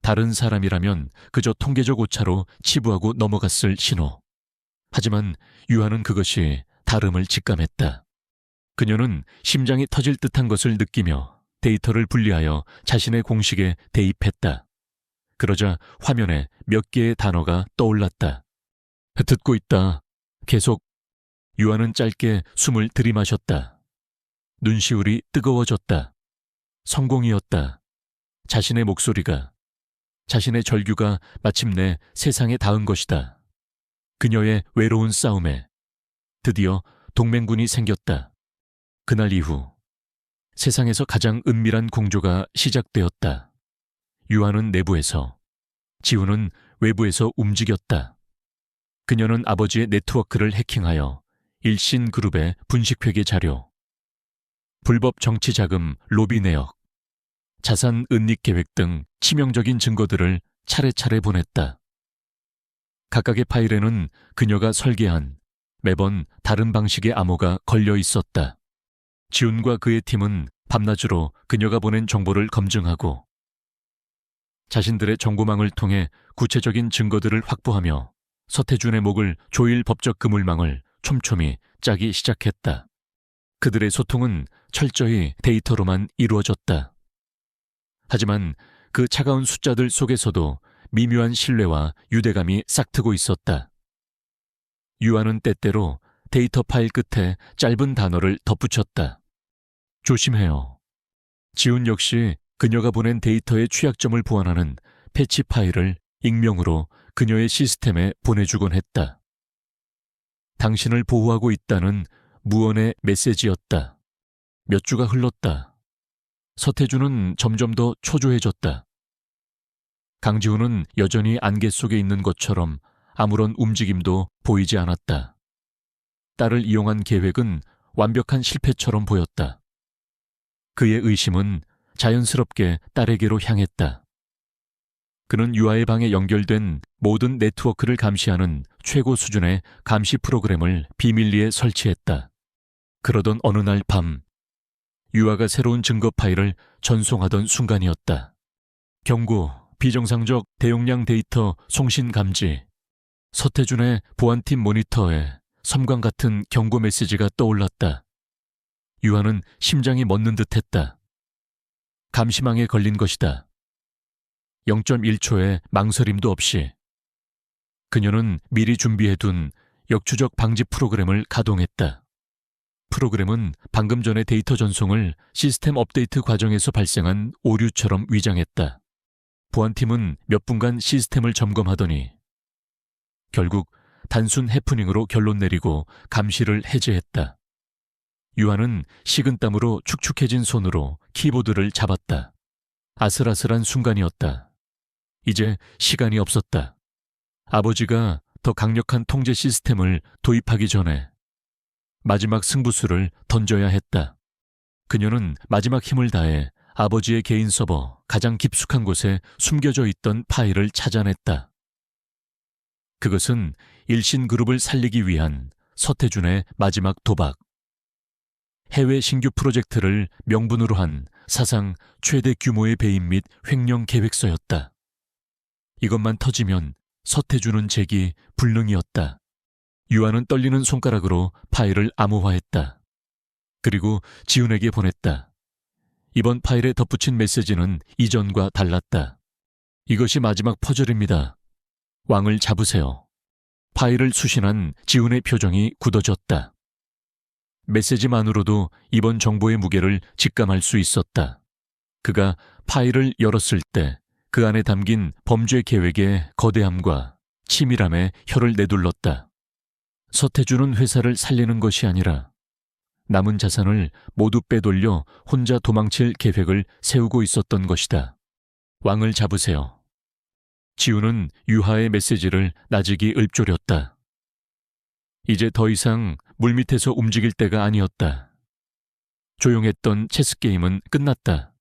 다른 사람이라면 그저 통계적 오차로 치부하고 넘어갔을 신호. 하지만 유아는 그것이 다름을 직감했다. 그녀는 심장이 터질 듯한 것을 느끼며 데이터를 분리하여 자신의 공식에 대입했다. 그러자 화면에 몇 개의 단어가 떠올랐다. 듣고 있다. 계속. 유아는 짧게 숨을 들이마셨다. 눈시울이 뜨거워졌다. 성공이었다. 자신의 목소리가, 자신의 절규가 마침내 세상에 닿은 것이다. 그녀의 외로운 싸움에 드디어 동맹군이 생겼다. 그날 이후 세상에서 가장 은밀한 공조가 시작되었다. 유아는 내부에서, 지우는 외부에서 움직였다. 그녀는 아버지의 네트워크를 해킹하여 일신그룹의 분식회계 자료, 불법 정치자금 로비 내역, 자산 은닉 계획 등 치명적인 증거들을 차례차례 보냈다. 각각의 파일에는 그녀가 설계한 매번 다른 방식의 암호가 걸려 있었다. 지훈과 그의 팀은 밤낮으로 그녀가 보낸 정보를 검증하고 자신들의 정보망을 통해 구체적인 증거들을 확보하며 서태준의 목을 조일 법적 그물망을 촘촘히 짜기 시작했다. 그들의 소통은 철저히 데이터로만 이루어졌다. 하지만 그 차가운 숫자들 속에서도 미묘한 신뢰와 유대감이 싹트고 있었다. 유아는 때때로 데이터 파일 끝에 짧은 단어를 덧붙였다. 조심해요. 지훈 역시 그녀가 보낸 데이터의 취약점을 보완하는 패치 파일을 익명으로 그녀의 시스템에 보내주곤 했다. 당신을 보호하고 있다는 무언의 메시지였다. 몇 주가 흘렀다. 서태주는 점점 더 초조해졌다. 강지훈은 여전히 안개 속에 있는 것처럼 아무런 움직임도 보이지 않았다. 딸을 이용한 계획은 완벽한 실패처럼 보였다. 그의 의심은 자연스럽게 딸에게로 향했다. 그는 유아의 방에 연결된 모든 네트워크를 감시하는 최고 수준의 감시 프로그램을 비밀리에 설치했다. 그러던 어느 날 밤, 유아가 새로운 증거 파일을 전송하던 순간이었다. 경고, 비정상적 대용량 데이터 송신 감지. 서태준의 보안팀 모니터에 섬광 같은 경고 메시지가 떠올랐다. 유아는 심장이 멎는 듯했다. 감시망에 걸린 것이다. 0.1초의 망설임도 없이 그녀는 미리 준비해둔 역추적 방지 프로그램을 가동했다. 프로그램은 방금 전의 데이터 전송을 시스템 업데이트 과정에서 발생한 오류처럼 위장했다. 보안팀은 몇 분간 시스템을 점검하더니 결국 단순 해프닝으로 결론 내리고 감시를 해제했다. 유아는 식은땀으로 축축해진 손으로 키보드를 잡았다. 아슬아슬한 순간이었다. 이제 시간이 없었다. 아버지가 더 강력한 통제 시스템을 도입하기 전에 마지막 승부수를 던져야 했다. 그녀는 마지막 힘을 다해 아버지의 개인 서버 가장 깊숙한 곳에 숨겨져 있던 파일을 찾아냈다. 그것은 일신그룹을 살리기 위한 서태준의 마지막 도박. 해외 신규 프로젝트를 명분으로 한 사상 최대 규모의 배임 및 횡령 계획서였다. 이것만 터지면 서태준은 재기 불능이었다. 유아는 떨리는 손가락으로 파일을 암호화했다. 그리고 지훈에게 보냈다. 이번 파일에 덧붙인 메시지는 이전과 달랐다. 이것이 마지막 퍼즐입니다. 왕을 잡으세요. 파일을 수신한 지훈의 표정이 굳어졌다. 메시지만으로도 이번 정보의 무게를 직감할 수 있었다. 그가 파일을 열었을 때 그 안에 담긴 범죄 계획의 거대함과 치밀함에 혀를 내둘렀다. 서태준은 회사를 살리는 것이 아니라 남은 자산을 모두 빼돌려 혼자 도망칠 계획을 세우고 있었던 것이다. 왕을 잡으세요. 지훈은 유하의 메시지를 나직이 읊조렸다. 이제 더 이상 물밑에서 움직일 때가 아니었다. 조용했던 체스게임은 끝났다.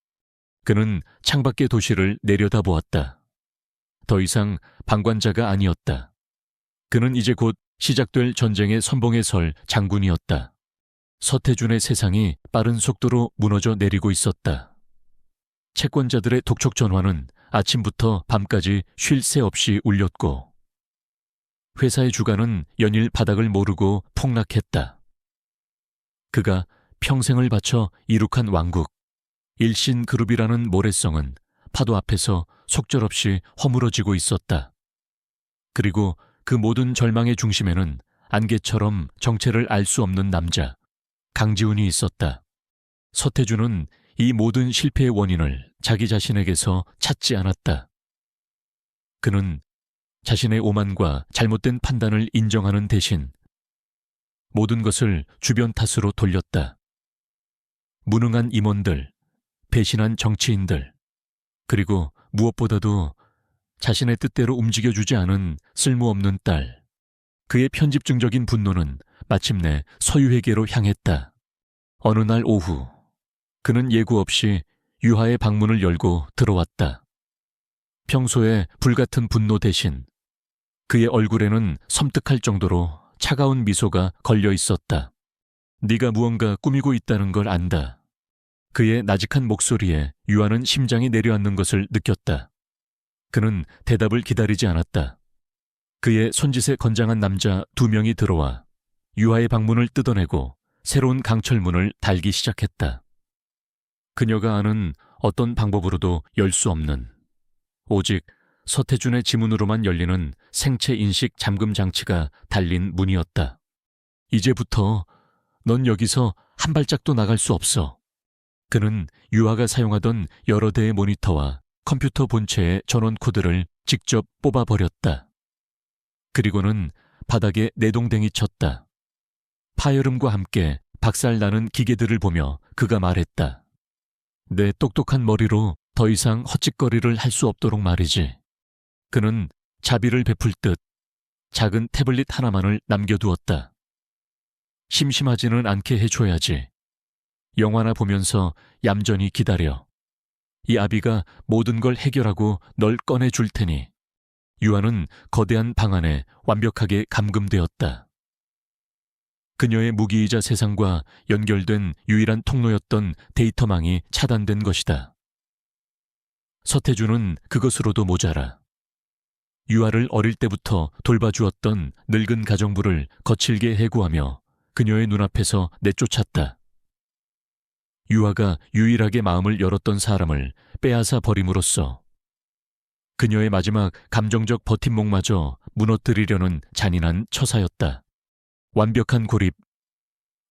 그는 창밖의 도시를 내려다보았다. 더 이상 방관자가 아니었다. 그는 이제 곧 시작될 전쟁의 선봉에 설 장군이었다. 서태준의 세상이 빠른 속도로 무너져 내리고 있었다. 채권자들의 독촉 전화는 아침부터 밤까지 쉴 새 없이 울렸고 회사의 주가는 연일 바닥을 모르고 폭락했다. 그가 평생을 바쳐 이룩한 왕국, 일신그룹이라는 모래성은 파도 앞에서 속절없이 허물어지고 있었다. 그리고 그 모든 절망의 중심에는 안개처럼 정체를 알 수 없는 남자, 강지훈이 있었다. 서태준은 이 모든 실패의 원인을 자기 자신에게서 찾지 않았다. 그는 자신의 오만과 잘못된 판단을 인정하는 대신 모든 것을 주변 탓으로 돌렸다. 무능한 임원들, 배신한 정치인들, 그리고 무엇보다도 자신의 뜻대로 움직여주지 않은 쓸모없는 딸. 그의 편집증적인 분노는 마침내 서유에게로 향했다. 어느 날 오후, 그는 예고 없이 유하의 방문을 열고 들어왔다. 평소에 불같은 분노 대신 그의 얼굴에는 섬뜩할 정도로 차가운 미소가 걸려 있었다. 네가 무언가 꾸미고 있다는 걸 안다. 그의 나직한 목소리에 유아는 심장이 내려앉는 것을 느꼈다. 그는 대답을 기다리지 않았다. 그의 손짓에 건장한 남자 2명이 들어와 유아의 방문을 뜯어내고 새로운 강철문을 달기 시작했다. 그녀가 아는 어떤 방법으로도 열 수 없는, 오직 서태준의 지문으로만 열리는 생체 인식 잠금 장치가 달린 문이었다. 이제부터 넌 여기서 한 발짝도 나갈 수 없어. 그는 유아가 사용하던 여러 대의 모니터와 컴퓨터 본체의 전원 코드를 직접 뽑아버렸다. 그리고는 바닥에 내동댕이 쳤다. 파열음과 함께 박살나는 기계들을 보며 그가 말했다. 내 똑똑한 머리로 더 이상 헛짓거리를 할 수 없도록 말이지. 그는 자비를 베풀 듯 작은 태블릿 하나만을 남겨두었다. 심심하지는 않게 해줘야지. 영화나 보면서 얌전히 기다려. 이 아비가 모든 걸 해결하고 널 꺼내줄 테니. 유아는 거대한 방 안에 완벽하게 감금되었다. 그녀의 무기이자 세상과 연결된 유일한 통로였던 데이터망이 차단된 것이다. 서태주는 그것으로도 모자라. 유아를 어릴 때부터 돌봐주었던 늙은 가정부를 거칠게 해고하며 그녀의 눈앞에서 내쫓았다. 유아가 유일하게 마음을 열었던 사람을 빼앗아 버림으로써 그녀의 마지막 감정적 버팀목마저 무너뜨리려는 잔인한 처사였다. 완벽한 고립.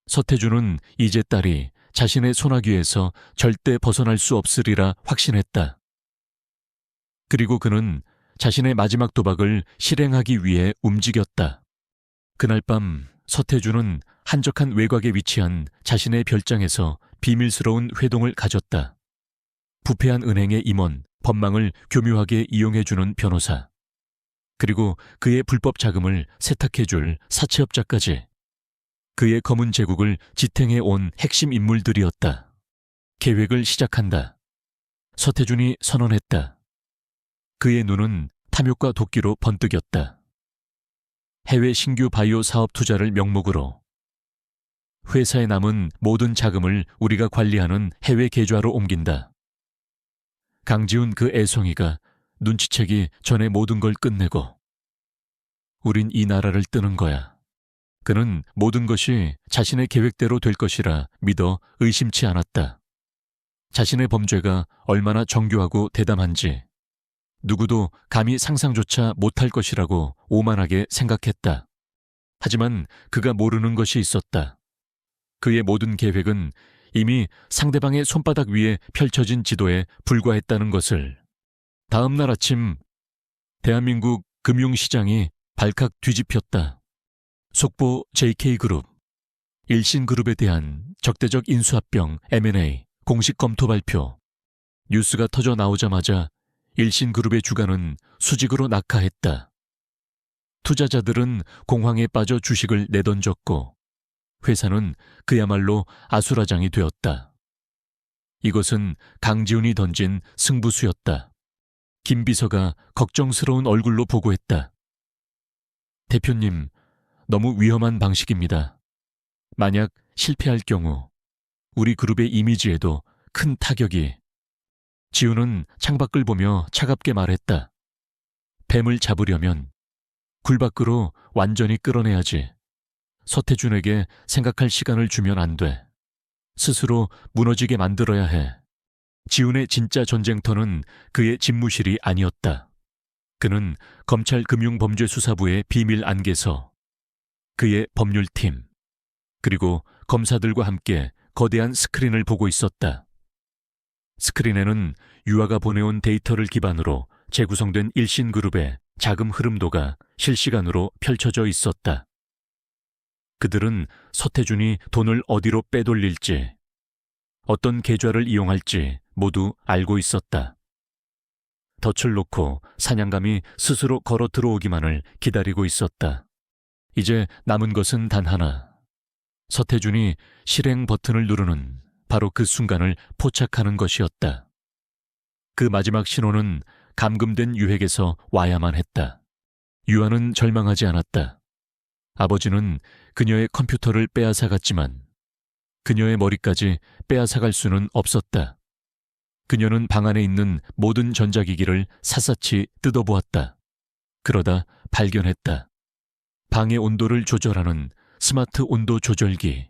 서태주는 이제 딸이 자신의 소나귀에서 절대 벗어날 수 없으리라 확신했다. 그리고 그는 자신의 마지막 도박을 실행하기 위해 움직였다. 그날 밤 서태주는 한적한 외곽에 위치한 자신의 별장에서 비밀스러운 회동을 가졌다. 부패한 은행의 임원, 법망을 교묘하게 이용해주는 변호사, 그리고 그의 불법 자금을 세탁해줄 사채업자까지. 그의 검은 제국을 지탱해온 핵심 인물들이었다. 계획을 시작한다. 서태준이 선언했다. 그의 눈은 탐욕과 도끼로 번뜩였다. 해외 신규 바이오 사업 투자를 명목으로 회사에 남은 모든 자금을 우리가 관리하는 해외 계좌로 옮긴다. 강지훈 그 애송이가 눈치채기 전에 모든 걸 끝내고 우린 이 나라를 뜨는 거야. 그는 모든 것이 자신의 계획대로 될 것이라 믿어 의심치 않았다. 자신의 범죄가 얼마나 정교하고 대담한지 누구도 감히 상상조차 못할 것이라고 오만하게 생각했다. 하지만 그가 모르는 것이 있었다. 그의 모든 계획은 이미 상대방의 손바닥 위에 펼쳐진 지도에 불과했다는 것을. 다음 날 아침 대한민국 금융시장이 발칵 뒤집혔다. 속보 JK그룹, 일신그룹에 대한 적대적 인수합병 M&A 공식 검토 발표. 뉴스가 터져 나오자마자 일신그룹의 주가는 수직으로 낙하했다. 투자자들은 공황에 빠져 주식을 내던졌고 회사는 그야말로 아수라장이 되었다. 이것은 강지훈이 던진 승부수였다. 김 비서가 걱정스러운 얼굴로 보고했다. 대표님, 너무 위험한 방식입니다. 만약 실패할 경우 우리 그룹의 이미지에도 큰 타격이. 지훈은 창밖을 보며 차갑게 말했다. 뱀을 잡으려면 굴 밖으로 완전히 끌어내야지. 서태준에게 생각할 시간을 주면 안 돼. 스스로 무너지게 만들어야 해. 지훈의 진짜 전쟁터는 그의 집무실이 아니었다. 그는 검찰 금융범죄수사부의 비밀 안개서, 그의 법률팀, 그리고 검사들과 함께 거대한 스크린을 보고 있었다. 스크린에는 유아가 보내온 데이터를 기반으로 재구성된 일신그룹의 자금 흐름도가 실시간으로 펼쳐져 있었다. 그들은 서태준이 돈을 어디로 빼돌릴지, 어떤 계좌를 이용할지 모두 알고 있었다. 덫을 놓고 사냥감이 스스로 걸어 들어오기만을 기다리고 있었다. 이제 남은 것은 단 하나. 서태준이 실행 버튼을 누르는 바로 그 순간을 포착하는 것이었다. 그 마지막 신호는 감금된 유핵에서 와야만 했다. 유아는 절망하지 않았다. 아버지는 그녀의 컴퓨터를 빼앗아갔지만 그녀의 머리까지 빼앗아갈 수는 없었다. 그녀는 방 안에 있는 모든 전자기기를 샅샅이 뜯어보았다. 그러다 발견했다. 방의 온도를 조절하는 스마트 온도 조절기.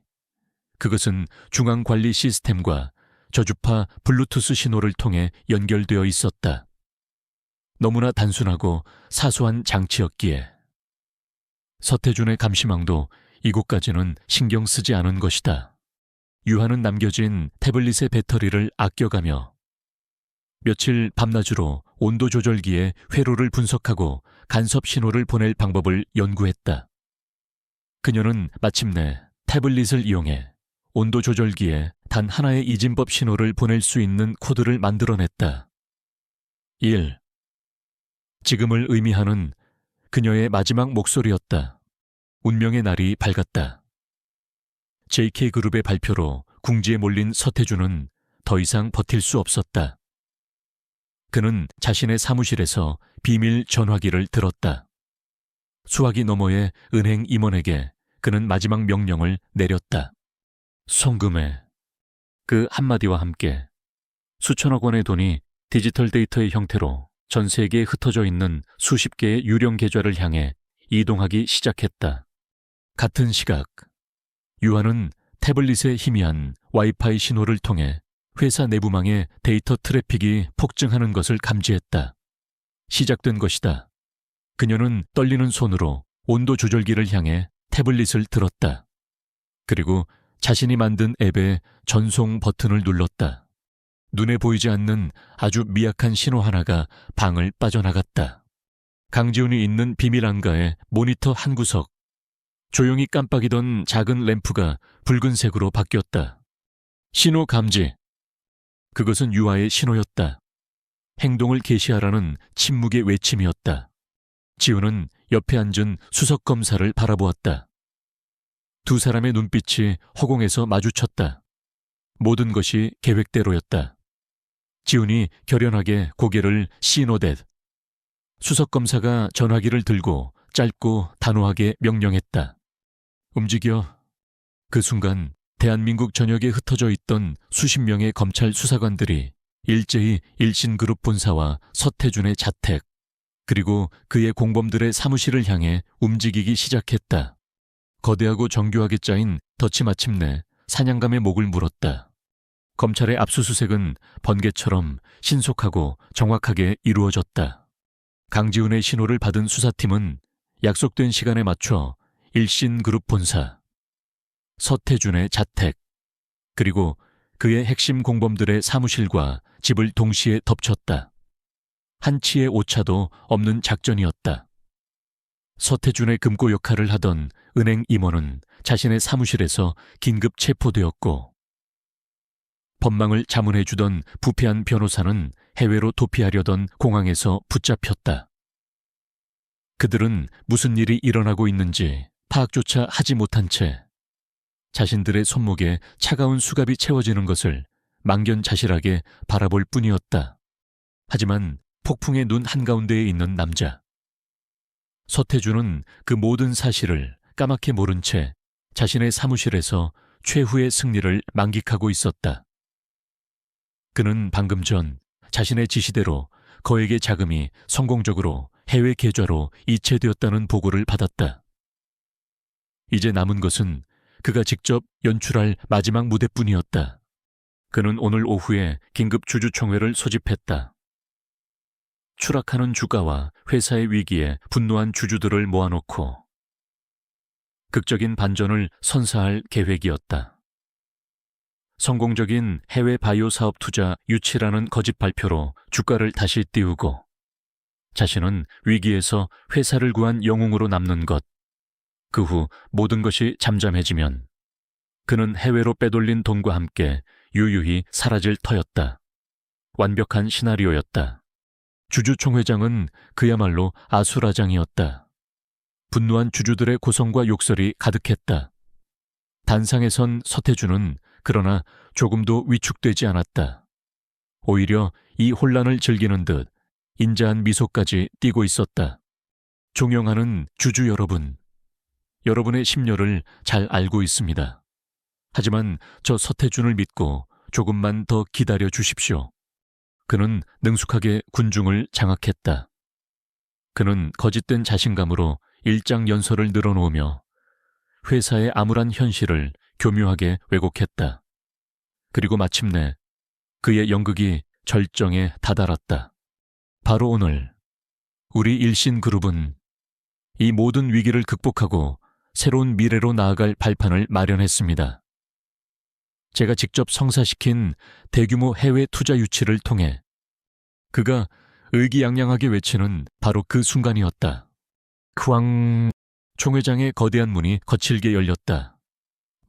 그것은 중앙관리 시스템과 저주파 블루투스 신호를 통해 연결되어 있었다. 너무나 단순하고 사소한 장치였기에 서태준의 감시망도 이곳까지는 신경 쓰지 않은 것이다. 유아는 남겨진 태블릿의 배터리를 아껴가며 며칠 밤낮으로 온도 조절기의 회로를 분석하고 간섭 신호를 보낼 방법을 연구했다. 그녀는 마침내 태블릿을 이용해 온도 조절기에 단 하나의 이진법 신호를 보낼 수 있는 코드를 만들어냈다. 1. 지금을 의미하는 그녀의 마지막 목소리였다. 운명의 날이 밝았다. JK그룹의 발표로 궁지에 몰린 서태준은 더 이상 버틸 수 없었다. 그는 자신의 사무실에서 비밀 전화기를 들었다. 수화기 너머의 은행 임원에게 그는 마지막 명령을 내렸다. 송금해. 그 한마디와 함께 수천억 원의 돈이 디지털 데이터의 형태로 전 세계에 흩어져 있는 수십 개의 유령 계좌를 향해 이동하기 시작했다. 같은 시각, 유한은 태블릿에 희미한 와이파이 신호를 통해 회사 내부망에 데이터 트래픽이 폭증하는 것을 감지했다. 시작된 것이다. 그녀는 떨리는 손으로 온도 조절기를 향해 태블릿을 들었다. 그리고 자신이 만든 앱의 전송 버튼을 눌렀다. 눈에 보이지 않는 아주 미약한 신호 하나가 방을 빠져나갔다. 강지훈이 있는 비밀 안가의 모니터 한 구석. 조용히 깜빡이던 작은 램프가 붉은색으로 바뀌었다. 신호 감지. 그것은 유아의 신호였다. 행동을 개시하라는 침묵의 외침이었다. 지훈은 옆에 앉은 수석 검사를 바라보았다. 두 사람의 눈빛이 허공에서 마주쳤다. 모든 것이 계획대로였다. 지훈이 결연하게 고개를 씨노댓. 수석 검사가 전화기를 들고 짧고 단호하게 명령했다. 움직여. 그 순간 대한민국 전역에 흩어져 있던 수십 명의 검찰 수사관들이 일제히 일신그룹 본사와 서태준의 자택, 그리고 그의 공범들의 사무실을 향해 움직이기 시작했다. 거대하고 정교하게 짜인 덫이 마침내 사냥감의 목을 물었다. 검찰의 압수수색은 번개처럼 신속하고 정확하게 이루어졌다. 강지훈의 신호를 받은 수사팀은 약속된 시간에 맞춰 일신그룹 본사, 서태준의 자택, 그리고 그의 핵심 공범들의 사무실과 집을 동시에 덮쳤다. 한치의 오차도 없는 작전이었다. 서태준의 금고 역할을 하던 은행 임원은 자신의 사무실에서 긴급 체포되었고, 법망을 자문해주던 부패한 변호사는 해외로 도피하려던 공항에서 붙잡혔다. 그들은 무슨 일이 일어나고 있는지 파악조차 하지 못한 채 자신들의 손목에 차가운 수갑이 채워지는 것을 망견자실하게 바라볼 뿐이었다. 하지만 폭풍의 눈 한가운데에 있는 남자. 서태준은 그 모든 사실을 까맣게 모른 채 자신의 사무실에서 최후의 승리를 만끽하고 있었다. 그는 방금 전 자신의 지시대로 거액의 자금이 성공적으로 해외 계좌로 이체되었다는 보고를 받았다. 이제 남은 것은 그가 직접 연출할 마지막 무대뿐이었다. 그는 오늘 오후에 긴급 주주총회를 소집했다. 추락하는 주가와 회사의 위기에 분노한 주주들을 모아놓고 극적인 반전을 선사할 계획이었다. 성공적인 해외 바이오 사업 투자 유치라는 거짓 발표로 주가를 다시 띄우고 자신은 위기에서 회사를 구한 영웅으로 남는 것. 그 후 모든 것이 잠잠해지면 그는 해외로 빼돌린 돈과 함께 유유히 사라질 터였다. 완벽한 시나리오였다. 주주총회장은 그야말로 아수라장이었다. 분노한 주주들의 고성과 욕설이 가득했다. 단상에 선 서태준은 그러나 조금도 위축되지 않았다. 오히려 이 혼란을 즐기는 듯 인자한 미소까지 띠고 있었다. 존경하는 주주 여러분, 여러분의 심려를 잘 알고 있습니다. 하지만 저 서태준을 믿고 조금만 더 기다려 주십시오. 그는 능숙하게 군중을 장악했다. 그는 거짓된 자신감으로 일장연설을 늘어놓으며 회사의 암울한 현실을 교묘하게 왜곡했다. 그리고 마침내 그의 연극이 절정에 다다랐다. 바로 오늘 우리 일신그룹은 이 모든 위기를 극복하고 새로운 미래로 나아갈 발판을 마련했습니다. 제가 직접 성사시킨 대규모 해외 투자 유치를 통해 그가 의기양양하게 외치는 바로 그 순간이었다. 크왕! 총회장의 거대한 문이 거칠게 열렸다.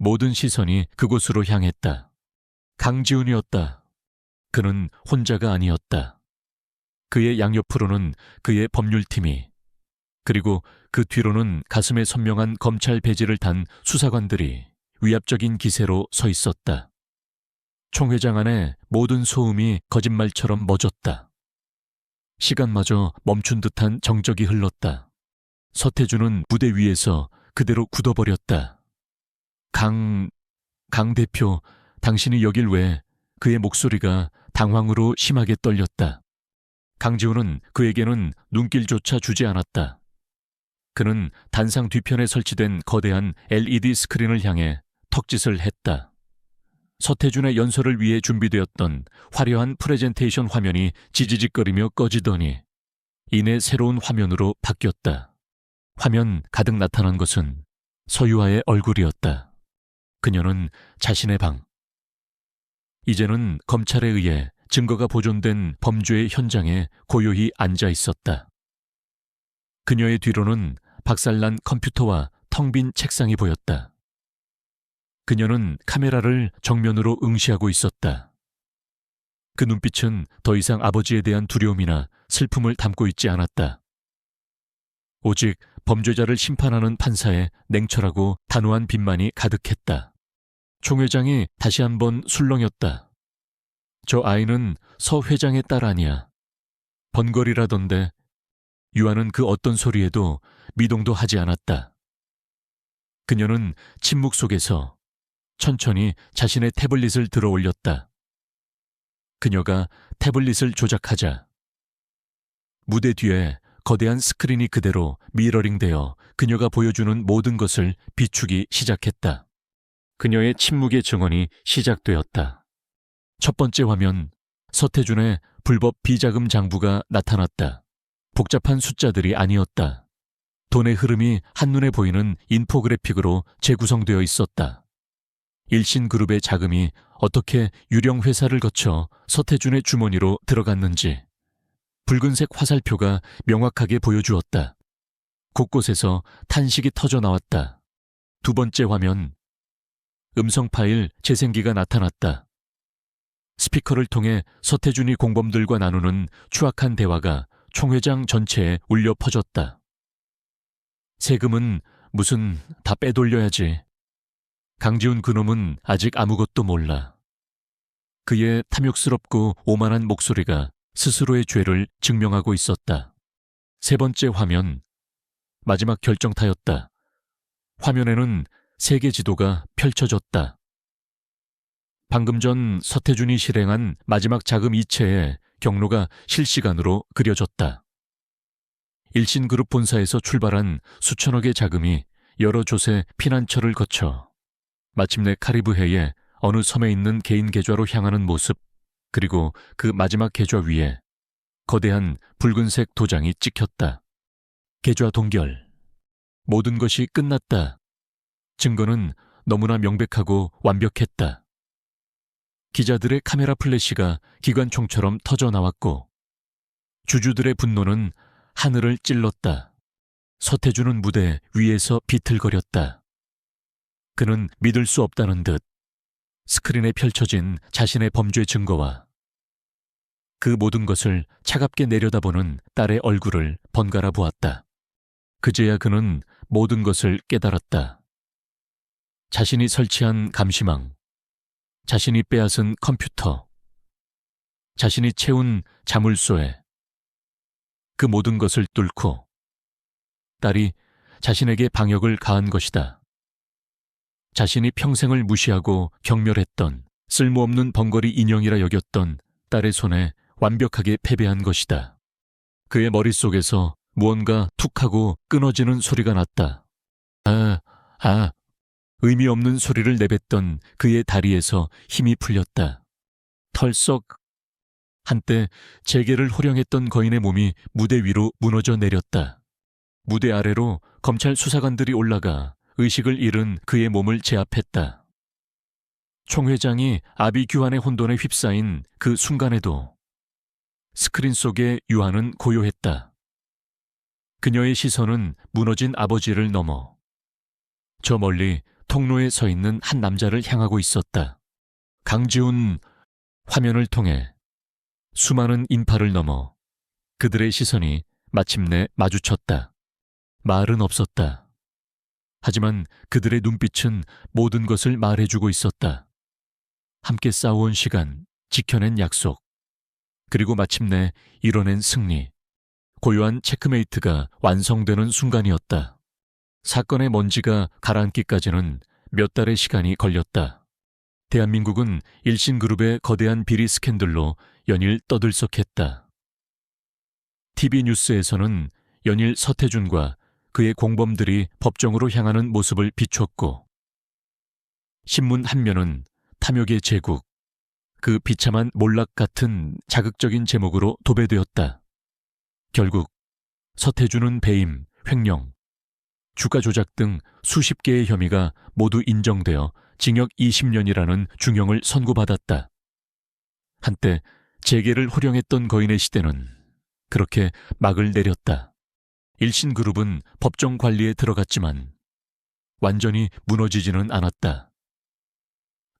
모든 시선이 그곳으로 향했다. 강지훈이었다. 그는 혼자가 아니었다. 그의 양옆으로는 그의 법률팀이, 그리고 그 뒤로는 가슴에 선명한 검찰 배지를 단 수사관들이 위압적인 기세로 서 있었다. 총회장 안에 모든 소음이 거짓말처럼 멎었다. 시간마저 멈춘 듯한 정적이 흘렀다. 서태준은 무대 위에서 그대로 굳어버렸다. 강 대표, 당신이 여길 왜? 그의 목소리가 당황으로 심하게 떨렸다. 강지훈은 그에게는 눈길조차 주지 않았다. 그는 단상 뒤편에 설치된 거대한 LED 스크린을 향해 턱짓을 했다. 서태준의 연설을 위해 준비되었던 화려한 프레젠테이션 화면이 지지직거리며 꺼지더니 이내 새로운 화면으로 바뀌었다. 화면 가득 나타난 것은 서유아의 얼굴이었다. 그녀는 자신의 방. 이제는 검찰에 의해 증거가 보존된 범죄의 현장에 고요히 앉아 있었다. 그녀의 뒤로는 박살난 컴퓨터와 텅 빈 책상이 보였다. 그녀는 카메라를 정면으로 응시하고 있었다. 그 눈빛은 더 이상 아버지에 대한 두려움이나 슬픔을 담고 있지 않았다. 오직 범죄자를 심판하는 판사의 냉철하고 단호한 빛만이 가득했다. 총 회장이 다시 한번 술렁였다. 저 아이는 서 회장의 딸 아니야. 번거리라던데. 유아는 그 어떤 소리에도 미동도 하지 않았다. 그녀는 침묵 속에서 천천히 자신의 태블릿을 들어 올렸다. 그녀가 태블릿을 조작하자 무대 뒤에 거대한 스크린이 그대로 미러링되어 그녀가 보여주는 모든 것을 비추기 시작했다. 그녀의 침묵의 증언이 시작되었다. 첫 번째 화면, 서태준의 불법 비자금 장부가 나타났다. 복잡한 숫자들이 아니었다. 돈의 흐름이 한눈에 보이는 인포그래픽으로 재구성되어 있었다. 일신그룹의 자금이 어떻게 유령 회사를 거쳐 서태준의 주머니로 들어갔는지 붉은색 화살표가 명확하게 보여주었다. 곳곳에서 탄식이 터져 나왔다. 두 번째 화면, 음성 파일 재생기가 나타났다. 스피커를 통해 서태준이 공범들과 나누는 추악한 대화가 총회장 전체에 울려 퍼졌다. 세금은 무슨 다 빼돌려야지. 강지훈 그놈은 아직 아무것도 몰라. 그의 탐욕스럽고 오만한 목소리가 스스로의 죄를 증명하고 있었다. 세 번째 화면, 마지막 결정타였다. 화면에는 세계 지도가 펼쳐졌다. 방금 전 서태준이 실행한 마지막 자금 이체의 경로가 실시간으로 그려졌다. 일신그룹 본사에서 출발한 수천억의 자금이 여러 조세 피난처를 거쳐 마침내 카리브해의 어느 섬에 있는 개인 계좌로 향하는 모습, 그리고 그 마지막 계좌 위에 거대한 붉은색 도장이 찍혔다. 계좌 동결. 모든 것이 끝났다. 증거는 너무나 명백하고 완벽했다. 기자들의 카메라 플래시가 기관총처럼 터져 나왔고 주주들의 분노는 하늘을 찔렀다. 서태준은 무대 위에서 비틀거렸다. 그는 믿을 수 없다는 듯 스크린에 펼쳐진 자신의 범죄 증거와 그 모든 것을 차갑게 내려다보는 딸의 얼굴을 번갈아 보았다. 그제야 그는 모든 것을 깨달았다. 자신이 설치한 감시망, 자신이 빼앗은 컴퓨터, 자신이 채운 자물쇠, 그 모든 것을 뚫고 딸이 자신에게 방역을 가한 것이다. 자신이 평생을 무시하고 경멸했던 쓸모없는 벙거리 인형이라 여겼던 딸의 손에 완벽하게 패배한 것이다. 그의 머릿속에서 무언가 툭하고 끊어지는 소리가 났다. 의미 없는 소리를 내뱉던 그의 다리에서 힘이 풀렸다. 털썩. 한때 재계를 호령했던 거인의 몸이 무대 위로 무너져 내렸다. 무대 아래로 검찰 수사관들이 올라가 의식을 잃은 그의 몸을 제압했다. 총 회장이 아비규환의 혼돈에 휩싸인 그 순간에도 스크린 속의 유아는 고요했다. 그녀의 시선은 무너진 아버지를 넘어 저 멀리 통로에 서 있는 한 남자를 향하고 있었다. 강지훈. 화면을 통해 수많은 인파를 넘어 그들의 시선이 마침내 마주쳤다. 말은 없었다. 하지만 그들의 눈빛은 모든 것을 말해주고 있었다. 함께 싸워온 시간, 지켜낸 약속, 그리고 마침내 이뤄낸 승리. 고요한 체크메이트가 완성되는 순간이었다. 사건의 먼지가 가라앉기까지는 몇 달의 시간이 걸렸다. 대한민국은 일신그룹의 거대한 비리 스캔들로 연일 떠들썩했다. TV뉴스에서는 연일 서태준과 그의 공범들이 법정으로 향하는 모습을 비췄고, 신문 한 면은 탐욕의 제국, 그 비참한 몰락 같은 자극적인 제목으로 도배되었다. 결국 서태준은 배임, 횡령, 주가 조작 등 수십 개의 혐의가 모두 인정되어 징역 20년이라는 중형을 선고받았다. 한때 재계를 호령했던 거인의 시대는 그렇게 막을 내렸다. 일신그룹은 법정 관리에 들어갔지만 완전히 무너지지는 않았다.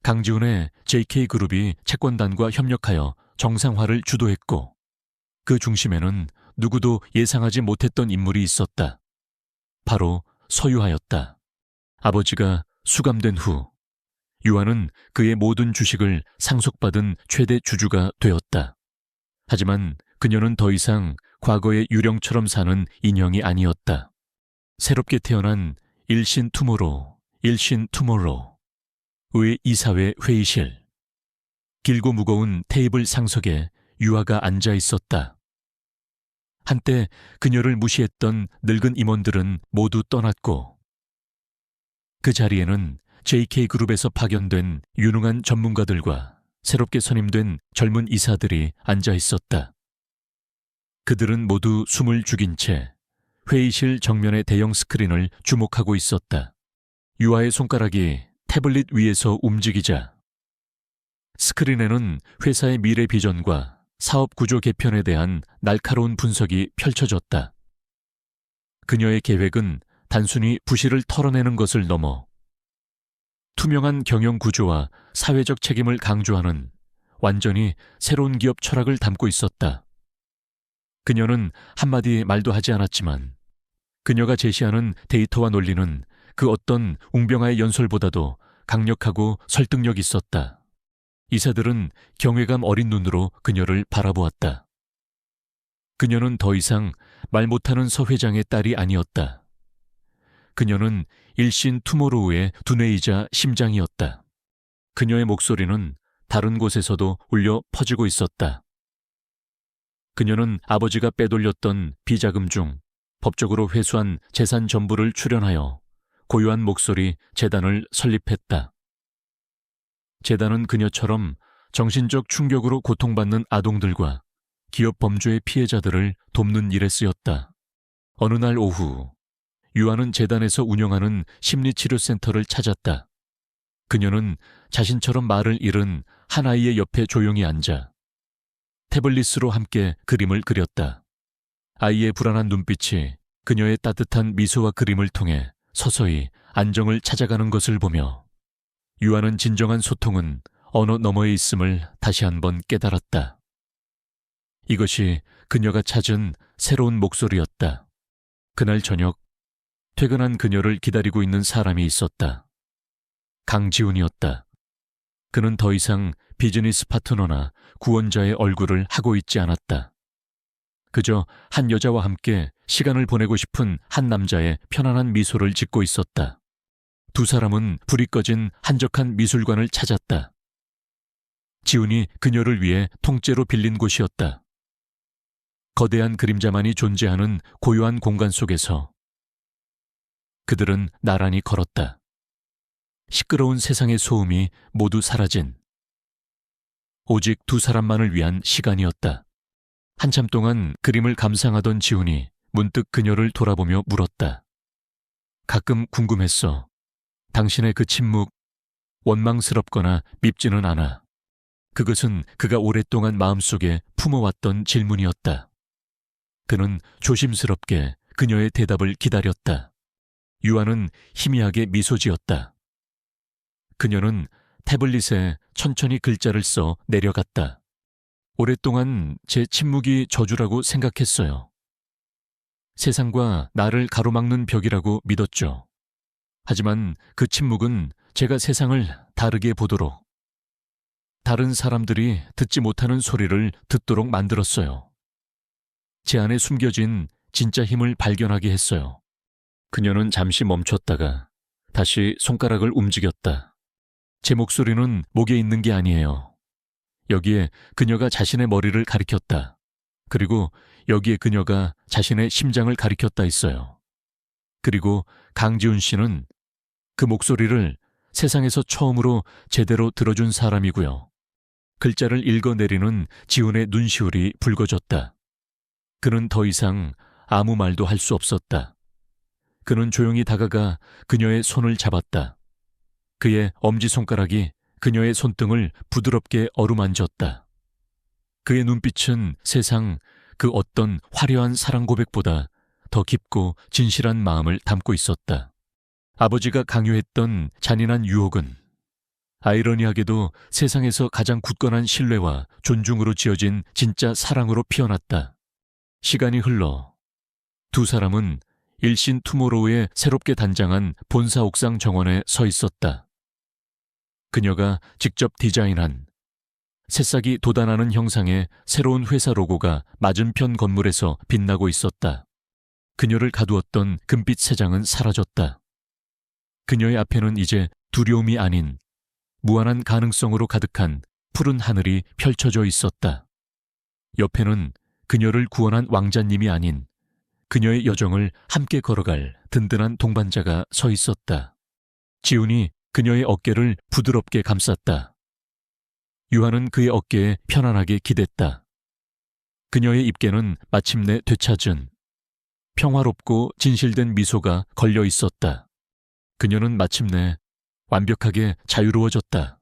강지훈의 JK그룹이 채권단과 협력하여 정상화를 주도했고, 그 중심에는 누구도 예상하지 못했던 인물이 있었다. 바로 서유하였다. 아버지가 수감된 후 유아는 그의 모든 주식을 상속받은 최대 주주가 되었다. 하지만 그녀는 더 이상 과거의 유령처럼 사는 인형이 아니었다. 새롭게 태어난 일신 투모로우, 의 이사회 회의실. 길고 무거운 테이블 상석에 유아가 앉아 있었다. 한때 그녀를 무시했던 늙은 임원들은 모두 떠났고, 그 자리에는 JK그룹에서 파견된 유능한 전문가들과 새롭게 선임된 젊은 이사들이 앉아 있었다. 그들은 모두 숨을 죽인 채 회의실 정면의 대형 스크린을 주목하고 있었다. 유아의 손가락이 태블릿 위에서 움직이자 스크린에는 회사의 미래 비전과 사업 구조 개편에 대한 날카로운 분석이 펼쳐졌다. 그녀의 계획은 단순히 부실을 털어내는 것을 넘어 투명한 경영 구조와 사회적 책임을 강조하는 완전히 새로운 기업 철학을 담고 있었다. 그녀는 한마디 말도 하지 않았지만 그녀가 제시하는 데이터와 논리는 그 어떤 웅병아의 연설보다도 강력하고 설득력 있었다. 이사들은 경외감 어린 눈으로 그녀를 바라보았다. 그녀는 더 이상 말 못하는 서 회장의 딸이 아니었다. 그녀는 일신 투모로우의 두뇌이자 심장이었다. 그녀의 목소리는 다른 곳에서도 울려 퍼지고 있었다. 그녀는 아버지가 빼돌렸던 비자금 중 법적으로 회수한 재산 전부를 출연하여 고요한 목소리 재단을 설립했다. 재단은 그녀처럼 정신적 충격으로 고통받는 아동들과 기업 범죄의 피해자들을 돕는 일에 쓰였다. 어느 날 오후, 유아는 재단에서 운영하는 심리치료센터를 찾았다. 그녀는 자신처럼 말을 잃은 한 아이의 옆에 조용히 앉아 태블릿으로 함께 그림을 그렸다. 아이의 불안한 눈빛이 그녀의 따뜻한 미소와 그림을 통해 서서히 안정을 찾아가는 것을 보며 유아는 진정한 소통은 언어 너머에 있음을 다시 한번 깨달았다. 이것이 그녀가 찾은 새로운 목소리였다. 그날 저녁, 퇴근한 그녀를 기다리고 있는 사람이 있었다. 강지훈이었다. 그는 더 이상 비즈니스 파트너나 구원자의 얼굴을 하고 있지 않았다. 그저 한 여자와 함께 시간을 보내고 싶은 한 남자의 편안한 미소를 짓고 있었다. 두 사람은 불이 꺼진 한적한 미술관을 찾았다. 지훈이 그녀를 위해 통째로 빌린 곳이었다. 거대한 그림자만이 존재하는 고요한 공간 속에서 그들은 나란히 걸었다. 시끄러운 세상의 소음이 모두 사라진 오직 두 사람만을 위한 시간이었다. 한참 동안 그림을 감상하던 지훈이 문득 그녀를 돌아보며 물었다. 가끔 궁금했어. 당신의 그 침묵, 원망스럽거나 밉지는 않아. 그것은 그가 오랫동안 마음속에 품어왔던 질문이었다. 그는 조심스럽게 그녀의 대답을 기다렸다. 유아는 희미하게 미소 지었다. 그녀는 태블릿에 천천히 글자를 써 내려갔다. 오랫동안 제 침묵이 저주라고 생각했어요. 세상과 나를 가로막는 벽이라고 믿었죠. 하지만 그 침묵은 제가 세상을 다르게 보도록, 다른 사람들이 듣지 못하는 소리를 듣도록 만들었어요. 제 안에 숨겨진 진짜 힘을 발견하게 했어요. 그녀는 잠시 멈췄다가 다시 손가락을 움직였다. 제 목소리는 목에 있는 게 아니에요. 여기에 그녀가 자신의 머리를 가리켰다. 그리고 여기에 그녀가 자신의 심장을 가리켰다 했어요. 그리고 강지훈 씨는 그 목소리를 세상에서 처음으로 제대로 들어준 사람이고요. 글자를 읽어내리는 지훈의 눈시울이 붉어졌다. 그는 더 이상 아무 말도 할 수 없었다. 그는 조용히 다가가 그녀의 손을 잡았다. 그의 엄지손가락이 그녀의 손등을 부드럽게 어루만졌다. 그의 눈빛은 세상 그 어떤 화려한 사랑 고백보다 더 깊고 진실한 마음을 담고 있었다. 아버지가 강요했던 잔인한 유혹은 아이러니하게도 세상에서 가장 굳건한 신뢰와 존중으로 지어진 진짜 사랑으로 피어났다. 시간이 흘러 두 사람은 일신 투모로우에 새롭게 단장한 본사 옥상 정원에 서 있었다. 그녀가 직접 디자인한 새싹이 돋아나는 형상의 새로운 회사 로고가 맞은편 건물에서 빛나고 있었다. 그녀를 가두었던 금빛 세장은 사라졌다. 그녀의 앞에는 이제 두려움이 아닌 무한한 가능성으로 가득한 푸른 하늘이 펼쳐져 있었다. 옆에는 그녀를 구원한 왕자님이 아닌 그녀의 여정을 함께 걸어갈 든든한 동반자가 서 있었다. 지훈이 그녀의 어깨를 부드럽게 감쌌다. 유한은 그의 어깨에 편안하게 기댔다. 그녀의 입계는 마침내 되찾은 평화롭고 진실된 미소가 걸려 있었다. 그녀는 마침내 완벽하게 자유로워졌다.